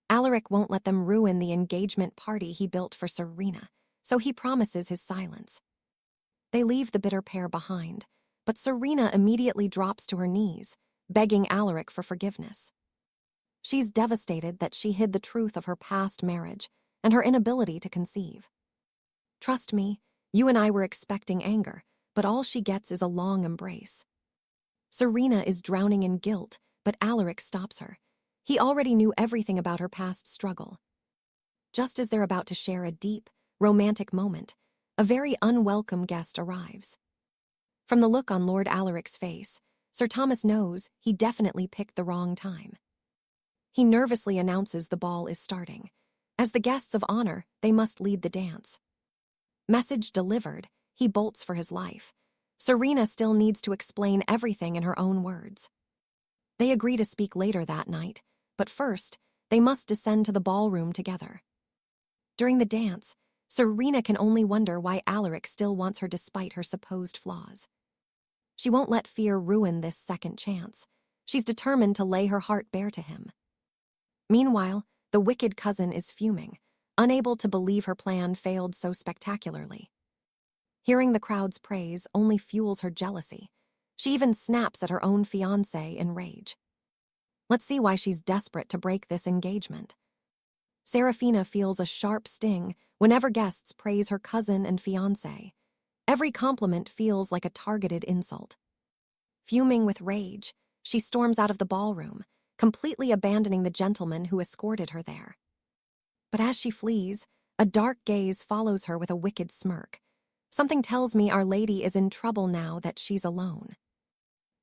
Alaric won't let them ruin the engagement party he built for Serena, so he promises his silence. They leave the bitter pair behind, but Serena immediately drops to her knees, begging Alaric for forgiveness. She's devastated that she hid the truth of her past marriage and her inability to conceive. Trust me, you and I were expecting anger, but all she gets is a long embrace. Serena is drowning in guilt, but Alaric stops her. He already knew everything about her past struggle. Just as they're about to share a deep, romantic moment, a very unwelcome guest arrives. From the look on Lord Alaric's face, Sir Thomas knows he definitely picked the wrong time. He nervously announces the ball is starting. As the guests of honor, they must lead the dance. Message delivered, he bolts for his life. Serena still needs to explain everything in her own words. They agree to speak later that night, but first, they must descend to the ballroom together. During the dance, Serena can only wonder why Alaric still wants her despite her supposed flaws. She won't let fear ruin this second chance. She's determined to lay her heart bare to him. Meanwhile, the wicked cousin is fuming, unable to believe her plan failed so spectacularly. Hearing the crowd's praise only fuels her jealousy. She even snaps at her own fiancé in rage. Let's see why she's desperate to break this engagement. Serafina feels a sharp sting whenever guests praise her cousin and fiancé. Every compliment feels like a targeted insult. Fuming with rage, she storms out of the ballroom, completely abandoning the gentleman who escorted her there. But as she flees, a dark gaze follows her with a wicked smirk. Something tells me Our Lady is in trouble now that she's alone.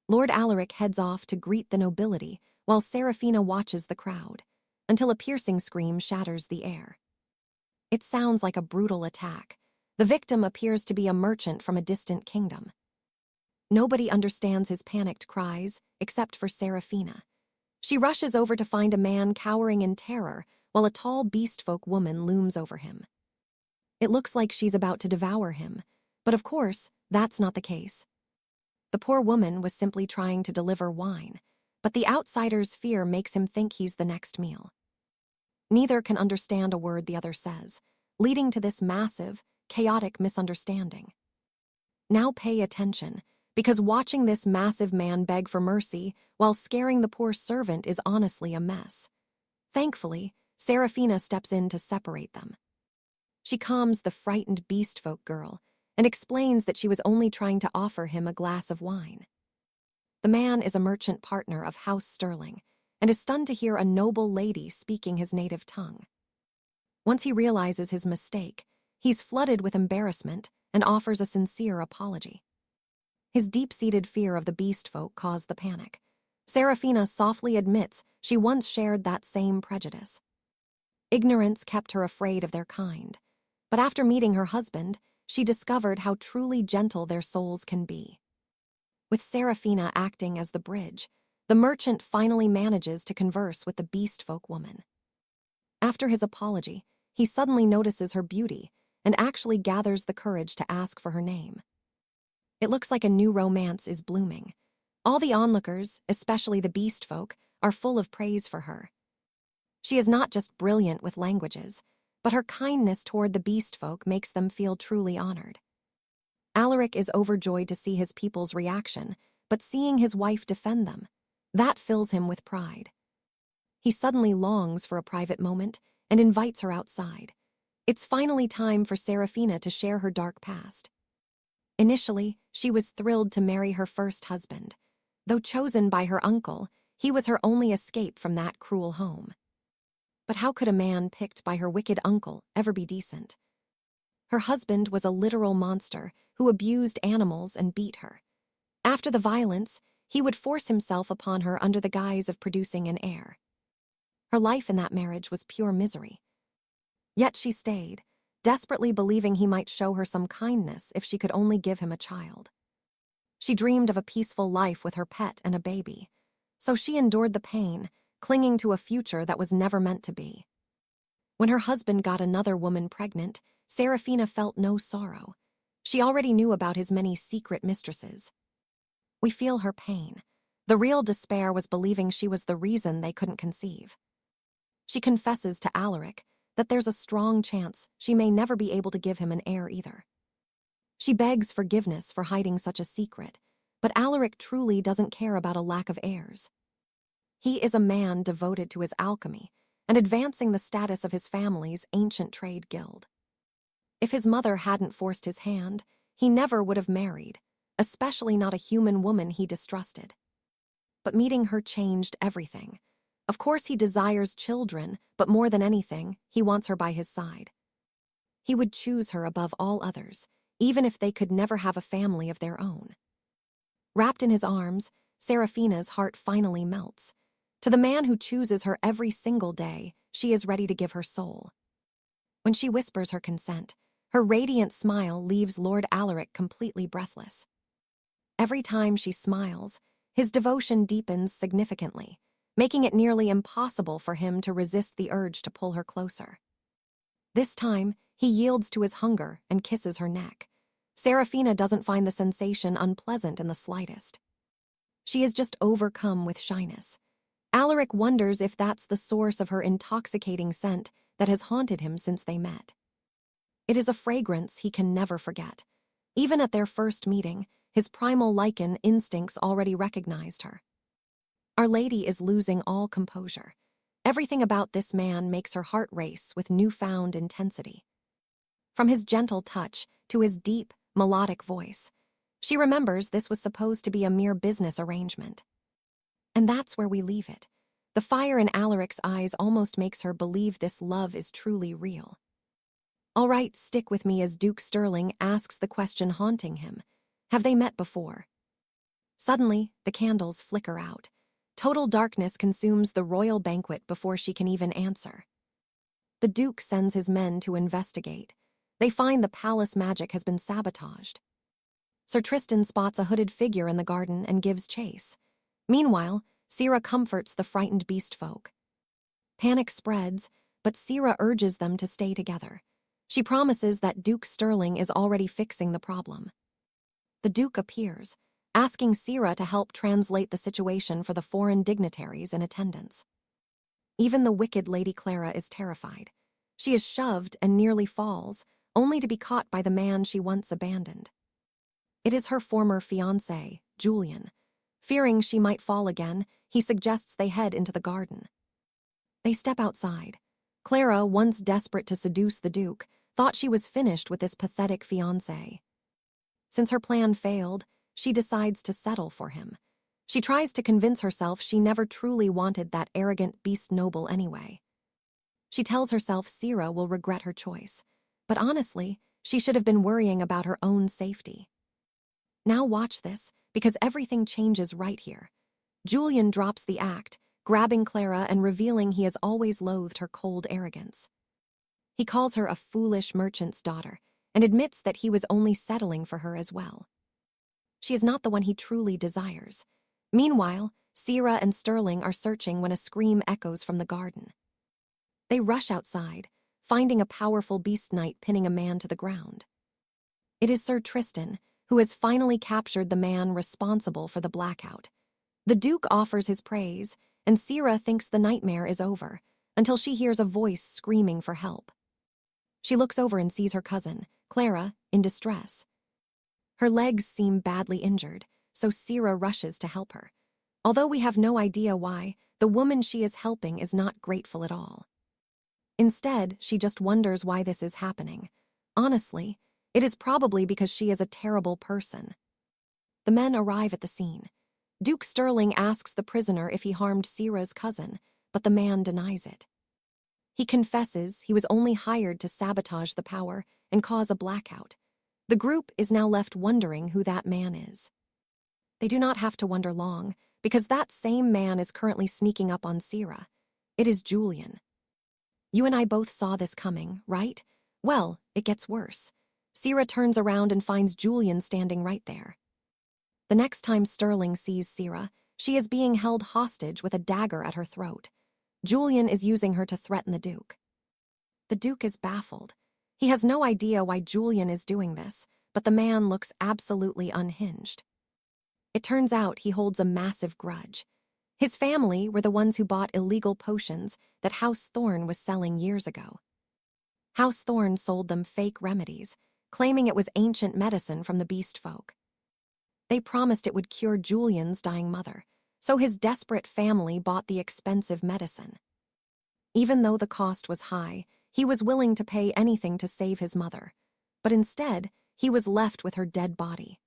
Lord Alaric heads off to greet the nobility while Serafina watches the crowd, until a piercing scream shatters the air. It sounds like a brutal attack. The victim appears to be a merchant from a distant kingdom. Nobody understands his panicked cries, except for Serafina. She rushes over to find a man cowering in terror while a tall beast-folk woman looms over him. It looks like she's about to devour him, but of course, that's not the case. The poor woman was simply trying to deliver wine, but the outsider's fear makes him think he's the next meal. Neither can understand a word the other says, leading to this massive, chaotic misunderstanding. Now pay attention, because watching this massive man beg for mercy while scaring the poor servant is honestly a mess. Thankfully, Serafina steps in to separate them. She calms the frightened beast-folk girl and explains that she was only trying to offer him a glass of wine. The man is a merchant partner of House Sterling and is stunned to hear a noble lady speaking his native tongue. Once he realizes his mistake, he's flooded with embarrassment and offers a sincere apology. His deep-seated fear of the beast-folk caused the panic. Serafina softly admits she once shared that same prejudice. Ignorance kept her afraid of their kind, but after meeting her husband, she discovered how truly gentle their souls can be. With Serafina acting as the bridge, the merchant finally manages to converse with the beast-folk woman. After his apology, he suddenly notices her beauty and actually gathers the courage to ask for her name. It looks like a new romance is blooming. All the onlookers, especially the beast-folk, are full of praise for her. She is not just brilliant with languages, but her kindness toward the beast-folk makes them feel truly honored. Alaric is overjoyed to see his people's reaction, but seeing his wife defend them, that fills him with pride. He suddenly longs for a private moment and invites her outside. It's finally time for Serafina to share her dark past. Initially, she was thrilled to marry her first husband. Though chosen by her uncle, he was her only escape from that cruel home. But how could a man picked by her wicked uncle ever be decent? Her husband was a literal monster who abused animals and beat her. After the violence, he would force himself upon her under the guise of producing an heir. Her life in that marriage was pure misery. Yet she stayed, desperately believing he might show her some kindness if she could only give him a child. She dreamed of a peaceful life with her pet and a baby, so she endured the pain, clinging to a future that was never meant to be. When her husband got another woman pregnant, Serafina felt no sorrow. She already knew about his many secret mistresses. We feel her pain. The real despair was believing she was the reason they couldn't conceive. She confesses to Alaric that there's a strong chance she may never be able to give him an heir either. She begs forgiveness for hiding such a secret, but Alaric truly doesn't care about a lack of heirs. He is a man devoted to his alchemy and advancing the status of his family's ancient trade guild. If his mother hadn't forced his hand, he never would have married, especially not a human woman he distrusted. But meeting her changed everything. Of course he desires children, but more than anything, he wants her by his side. He would choose her above all others, even if they could never have a family of their own. Wrapped in his arms, Serafina's heart finally melts. To the man who chooses her every single day, she is ready to give her soul. When she whispers her consent, her radiant smile leaves Lord Alaric completely breathless. Every time she smiles, his devotion deepens significantly, making it nearly impossible for him to resist the urge to pull her closer. This time, he yields to his hunger and kisses her neck. Serafina doesn't find the sensation unpleasant in the slightest. She is just overcome with shyness. Alaric wonders if that's the source of her intoxicating scent that has haunted him since they met. It is a fragrance he can never forget. Even at their first meeting, his primal lichen instincts already recognized her. Our Lady is losing all composure. Everything about this man makes her heart race with newfound intensity. From his gentle touch to his deep, melodic voice, she remembers this was supposed to be a mere business arrangement. And that's where we leave it. The fire in Alaric's eyes almost makes her believe this love is truly real. All right, stick with me as Duke Sterling asks the question haunting him. Have they met before? Suddenly, the candles flicker out. Total darkness consumes the royal banquet before she can even answer. The Duke sends his men to investigate. They find the palace magic has been sabotaged. Sir Tristan spots a hooded figure in the garden and gives chase. Meanwhile, Sira comforts the frightened beast folk. Panic spreads, but Sira urges them to stay together. She promises that Duke Sterling is already fixing the problem. The Duke appears, asking Sira to help translate the situation for the foreign dignitaries in attendance. Even the wicked Lady Clara is terrified. She is shoved and nearly falls, only to be caught by the man she once abandoned. It is her former fiancé, Julian. Fearing she might fall again, he suggests they head into the garden. They step outside. Clara, once desperate to seduce the Duke, thought she was finished with this pathetic fiancé. Since her plan failed, she decides to settle for him. She tries to convince herself she never truly wanted that arrogant beast noble anyway. She tells herself Sira will regret her choice, but honestly, she should have been worrying about her own safety. Now watch this, because everything changes right here. Julian drops the act, grabbing Clara and revealing he has always loathed her cold arrogance. He calls her a foolish merchant's daughter and admits that he was only settling for her as well. She is not the one he truly desires. Meanwhile, Sira and Sterling are searching when a scream echoes from the garden. They rush outside, finding a powerful beast knight pinning a man to the ground. It is Sir Tristan, who has finally captured the man responsible for the blackout. The Duke offers his praise, and Sira thinks the nightmare is over, until she hears a voice screaming for help. She looks over and sees her cousin, Clara, in distress. Her legs seem badly injured, so Sira rushes to help her. Although we have no idea why, the woman she is helping is not grateful at all. Instead, she just wonders why this is happening. Honestly, it is probably because she is a terrible person. The men arrive at the scene. Duke Sterling asks the prisoner if he harmed Sira's cousin, but the man denies it. He confesses he was only hired to sabotage the power and cause a blackout. The group is now left wondering who that man is. They do not have to wonder long, because that same man is currently sneaking up on Sira. It is Julian. You and I both saw this coming, right? Well, it gets worse. Sira turns around and finds Julian standing right there. The next time Sterling sees Sira, she is being held hostage with a dagger at her throat. Julian is using her to threaten the Duke. The Duke is baffled. He has no idea why Julian is doing this, but the man looks absolutely unhinged. It turns out he holds a massive grudge. His family were the ones who bought illegal potions that House Thorn was selling years ago. House Thorn sold them fake remedies, claiming it was ancient medicine from the beast folk. They promised it would cure Julian's dying mother, so his desperate family bought the expensive medicine. Even though the cost was high, he was willing to pay anything to save his mother, but instead, he was left with her dead body.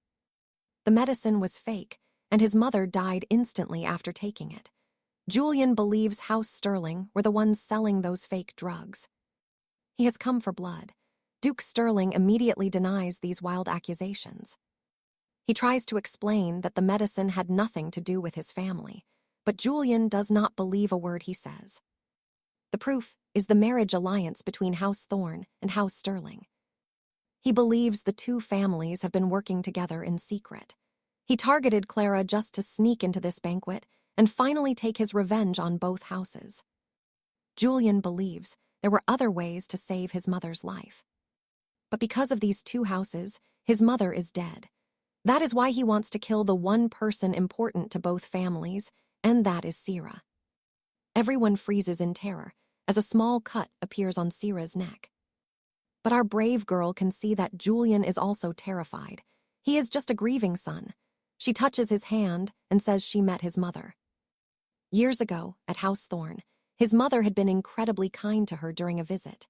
The medicine was fake, and his mother died instantly after taking it. Julian believes House Sterling were the ones selling those fake drugs. He has come for blood. Duke Sterling immediately denies these wild accusations. He tries to explain that the medicine had nothing to do with his family, but Julian does not believe a word he says. The proof is the marriage alliance between House Thorn and House Sterling. He believes the two families have been working together in secret. He targeted Clara just to sneak into this banquet and finally take his revenge on both houses. Julian believes there were other ways to save his mother's life. But because of these two houses, his mother is dead. That is why he wants to kill the one person important to both families, and that is Sira. Everyone freezes in terror as a small cut appears on Sira's neck. But our brave girl can see that Julian is also terrified. He is just a grieving son. She touches his hand and says she met his mother. Years ago, at House Thorn, his mother had been incredibly kind to her during a visit.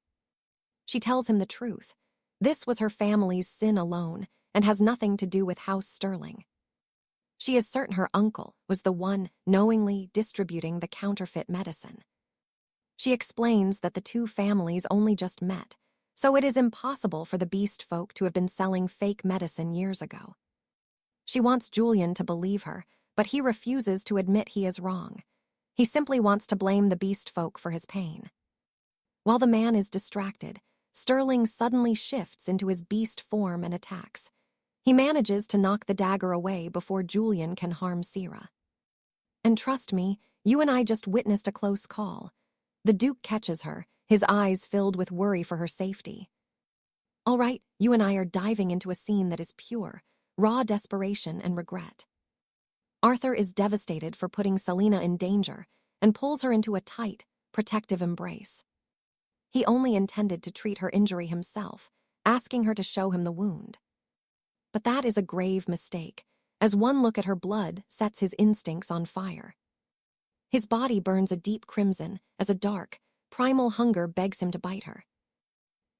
She tells him the truth. This was her family's sin alone and has nothing to do with House Sterling. She is certain her uncle was the one knowingly distributing the counterfeit medicine. She explains that the two families only just met, so it is impossible for the beast folk to have been selling fake medicine years ago. She wants Julian to believe her, but he refuses to admit he is wrong. He simply wants to blame the beast folk for his pain. While the man is distracted, Sterling suddenly shifts into his beast form and attacks. He manages to knock the dagger away before Julian can harm Sira. And trust me, you and I just witnessed a close call. The Duke catches her, his eyes filled with worry for her safety. All right, you and I are diving into a scene that is pure, raw desperation and regret. Arthur is devastated for putting Selina in danger and pulls her into a tight, protective embrace. He only intended to treat her injury himself, asking her to show him the wound. But that is a grave mistake, as one look at her blood sets his instincts on fire. His body burns a deep crimson as a dark, primal hunger begs him to bite her.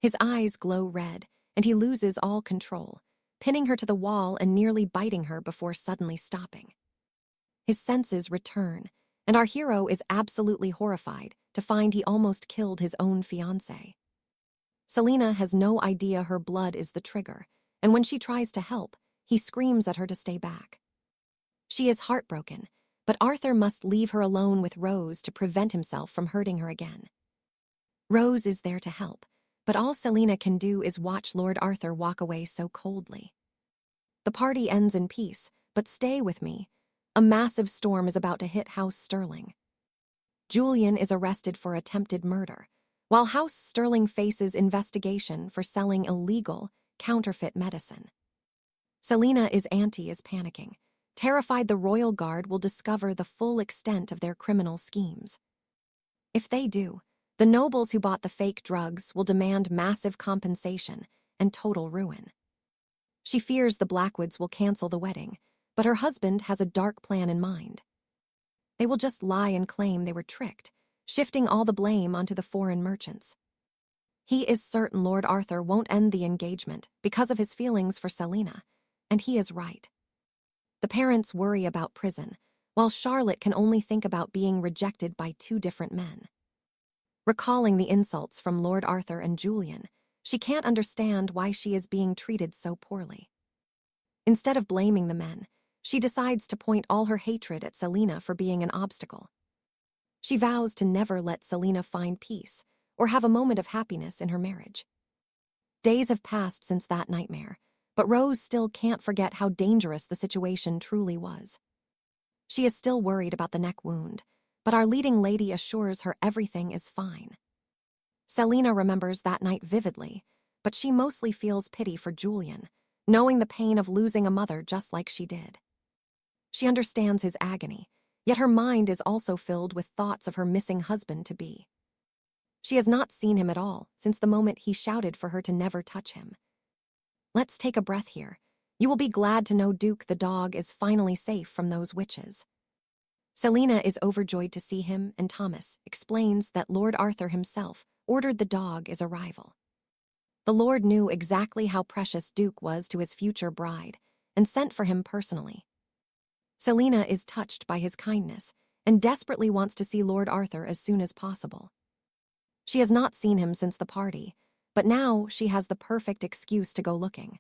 His eyes glow red, and he loses all control, pinning her to the wall and nearly biting her before suddenly stopping. His senses return, and our hero is absolutely horrified to find he almost killed his own fiancée. Selina has no idea her blood is the trigger, and when she tries to help, he screams at her to stay back. She is heartbroken, but Arthur must leave her alone with Rose to prevent himself from hurting her again. Rose is there to help, but all Selina can do is watch Lord Arthur walk away so coldly. The party ends in peace, but stay with me. A massive storm is about to hit House Sterling. Julian is arrested for attempted murder, while House Sterling faces investigation for selling illegal, counterfeit medicine. Selina is panicking, terrified the royal guard will discover the full extent of their criminal schemes. If they do, the nobles who bought the fake drugs will demand massive compensation and total ruin. She fears the Blackwoods will cancel the wedding, but her husband has a dark plan in mind. They will just lie and claim they were tricked, shifting all the blame onto the foreign merchants. He is certain Lord Arthur won't end the engagement because of his feelings for Selina, and he is right. The parents worry about prison, while Charlotte can only think about being rejected by two different men. Recalling the insults from Lord Arthur and Julian, she can't understand why she is being treated so poorly. Instead of blaming the men, she decides to point all her hatred at Selina for being an obstacle. She vows to never let Selina find peace or have a moment of happiness in her marriage. Days have passed since that nightmare, but Rose still can't forget how dangerous the situation truly was. She is still worried about the neck wound, but our leading lady assures her everything is fine. Selina remembers that night vividly, but she mostly feels pity for Julian, knowing the pain of losing a mother just like she did. She understands his agony, yet her mind is also filled with thoughts of her missing husband-to-be. She has not seen him at all since the moment he shouted for her to never touch him. Let's take a breath here. You will be glad to know Duke the dog is finally safe from those witches. Selina is overjoyed to see him, and Thomas explains that Lord Arthur himself ordered the dog as a rival. The Lord knew exactly how precious Duke was to his future bride and sent for him personally. Selina is touched by his kindness and desperately wants to see Lord Arthur as soon as possible. She has not seen him since the party, but now she has the perfect excuse to go looking.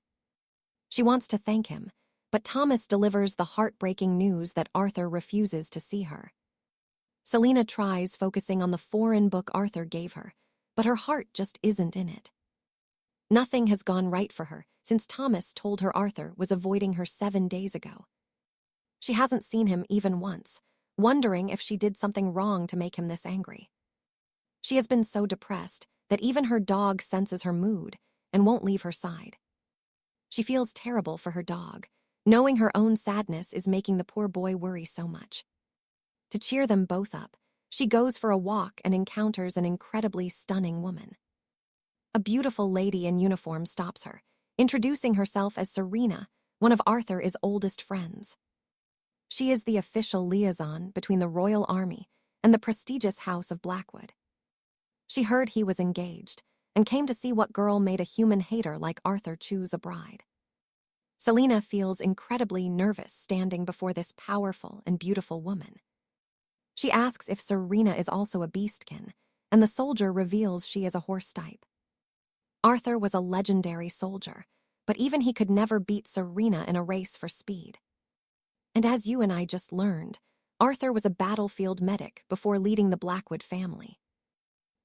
She wants to thank him, but Thomas delivers the heartbreaking news that Arthur refuses to see her. Selina tries focusing on the foreign book Arthur gave her, but her heart just isn't in it. Nothing has gone right for her since Thomas told her Arthur was avoiding her 7 days ago. She hasn't seen him even once, wondering if she did something wrong to make him this angry. She has been so depressed that even her dog senses her mood and won't leave her side. She feels terrible for her dog, knowing her own sadness is making the poor boy worry so much. To cheer them both up, she goes for a walk and encounters an incredibly stunning woman. A beautiful lady in uniform stops her, introducing herself as Serena, one of Arthur's oldest friends. She is the official liaison between the royal army and the prestigious House of Blackwood. She heard he was engaged and came to see what girl made a human hater like Arthur choose a bride. Selena feels incredibly nervous standing before this powerful and beautiful woman. She asks if Serena is also a beastkin, and the soldier reveals she is a horse type. Arthur was a legendary soldier, but even he could never beat Serena in a race for speed. And as you and I just learned, Arthur was a battlefield medic before leading the Blackwood family.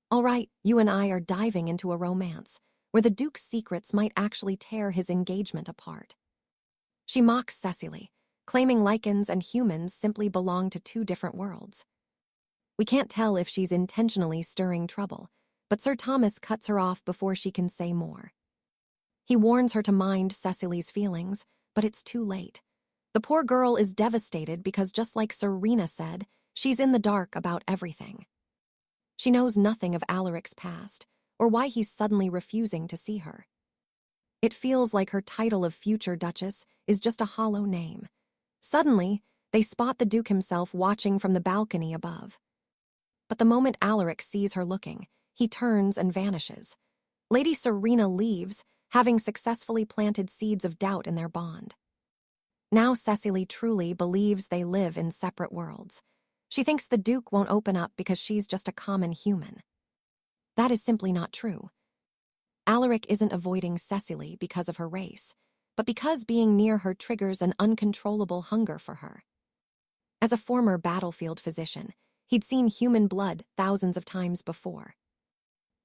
All right, you and I are diving into a romance where the Duke's secrets might actually tear his engagement apart. She mocks Cecily, claiming lichens and humans simply belong to two different worlds. We can't tell if she's intentionally stirring trouble, but Sir Thomas cuts her off before she can say more. He warns her to mind Cecily's feelings, but it's too late. The poor girl is devastated because, just like Serena said, she's in the dark about everything. She knows nothing of Alaric's past, or why he's suddenly refusing to see her. It feels like her title of future Duchess is just a hollow name. Suddenly, they spot the Duke himself watching from the balcony above. But the moment Alaric sees her looking, he turns and vanishes. Lady Serena leaves, having successfully planted seeds of doubt in their bond. Now Cecily truly believes they live in separate worlds. She thinks the Duke won't open up because she's just a common human. That is simply not true. Alaric isn't avoiding Cecily because of her race, but because being near her triggers an uncontrollable hunger for her. As a former battlefield physician, he'd seen human blood thousands of times before.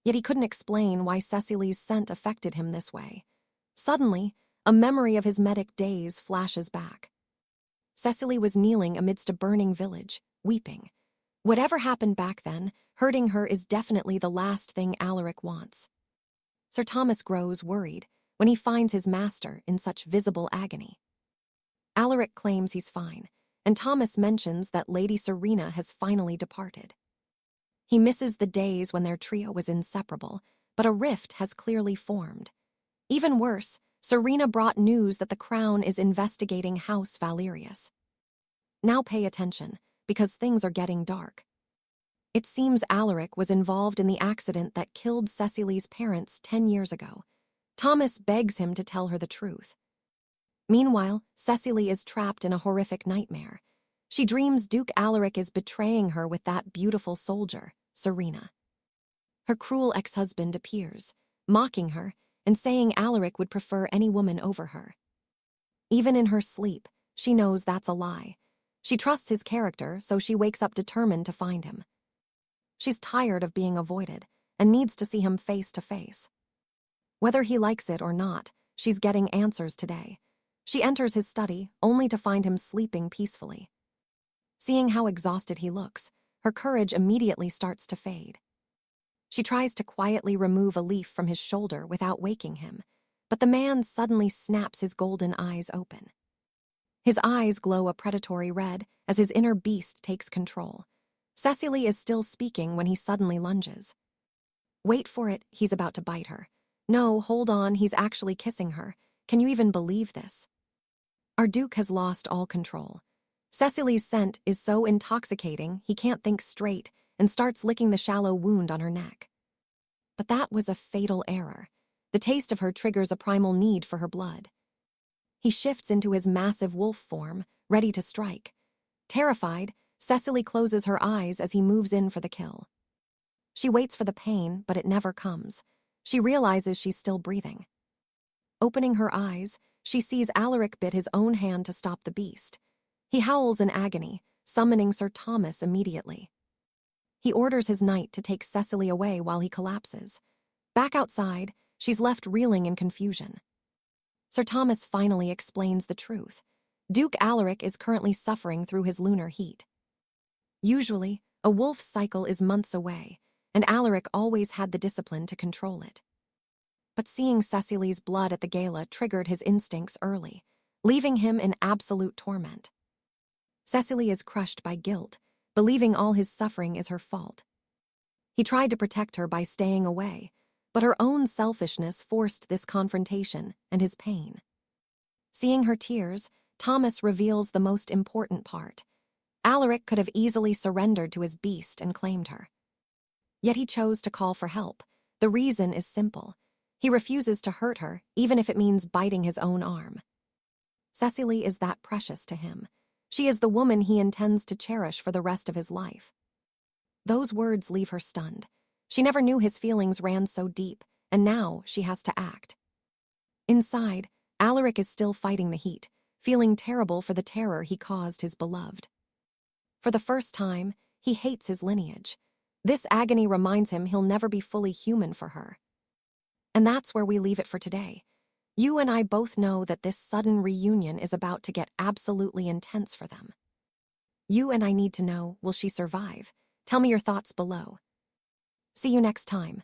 Yet he couldn't explain why Cecily's scent affected him this way. Suddenly, a memory of his medic days flashes back. Cecily was kneeling amidst a burning village, weeping. Whatever happened back then, hurting her is definitely the last thing Alaric wants. Sir Thomas grows worried when he finds his master in such visible agony. Alaric claims he's fine, and Thomas mentions that Lady Serena has finally departed. He misses the days when their trio was inseparable, but a rift has clearly formed. Even worse, Serena brought news that the Crown is investigating House Valerius. Now pay attention, because things are getting dark. It seems Alaric was involved in the accident that killed Cecily's parents 10 years ago. Thomas begs him to tell her the truth. Meanwhile, Cecily is trapped in a horrific nightmare. She dreams Duke Alaric is betraying her with that beautiful soldier, Serena. Her cruel ex-husband appears, mocking her and saying Alaric would prefer any woman over her. Even in her sleep, she knows that's a lie. She trusts his character, so she wakes up determined to find him. She's tired of being avoided and needs to see him face to face. Whether he likes it or not, she's getting answers today. She enters his study, only to find him sleeping peacefully. Seeing how exhausted he looks, her courage immediately starts to fade. She tries to quietly remove a leaf from his shoulder without waking him, but the man suddenly snaps his golden eyes open. His eyes glow a predatory red as his inner beast takes control. Cecily is still speaking when he suddenly lunges. Wait for it, he's about to bite her. No, hold on, he's actually kissing her. Can you even believe this? Our Duke has lost all control. Cecily's scent is so intoxicating he can't think straight and starts licking the shallow wound on her neck. But that was a fatal error. The taste of her triggers a primal need for her blood. He shifts into his massive wolf form, ready to strike. Terrified, Cecily closes her eyes as he moves in for the kill. She waits for the pain, but it never comes. She realizes she's still breathing. Opening her eyes, she sees Alaric bit his own hand to stop the beast. He howls in agony, summoning Sir Thomas immediately. He orders his knight to take Cecily away while he collapses. Back outside, she's left reeling in confusion. Sir Thomas finally explains the truth. Duke Alaric is currently suffering through his lunar heat. Usually, a wolf's cycle is months away, and Alaric always had the discipline to control it. But seeing Cecily's blood at the gala triggered his instincts early, leaving him in absolute torment. Cecily is crushed by guilt, believing all his suffering is her fault. He tried to protect her by staying away, but her own selfishness forced this confrontation and his pain. Seeing her tears, Thomas reveals the most important part. Alaric could have easily surrendered to his beast and claimed her. Yet he chose to call for help. The reason is simple. He refuses to hurt her, even if it means biting his own arm. Cecily is that precious to him. She is the woman he intends to cherish for the rest of his life. Those words leave her stunned. She never knew his feelings ran so deep, and now she has to act. Inside, Alaric is still fighting the heat, feeling terrible for the terror he caused his beloved. For the first time, he hates his lineage. This agony reminds him he'll never be fully human for her. And that's where we leave it for today. You and I both know that this sudden reunion is about to get absolutely intense for them. You and I need to know, will she survive? Tell me your thoughts below. See you next time.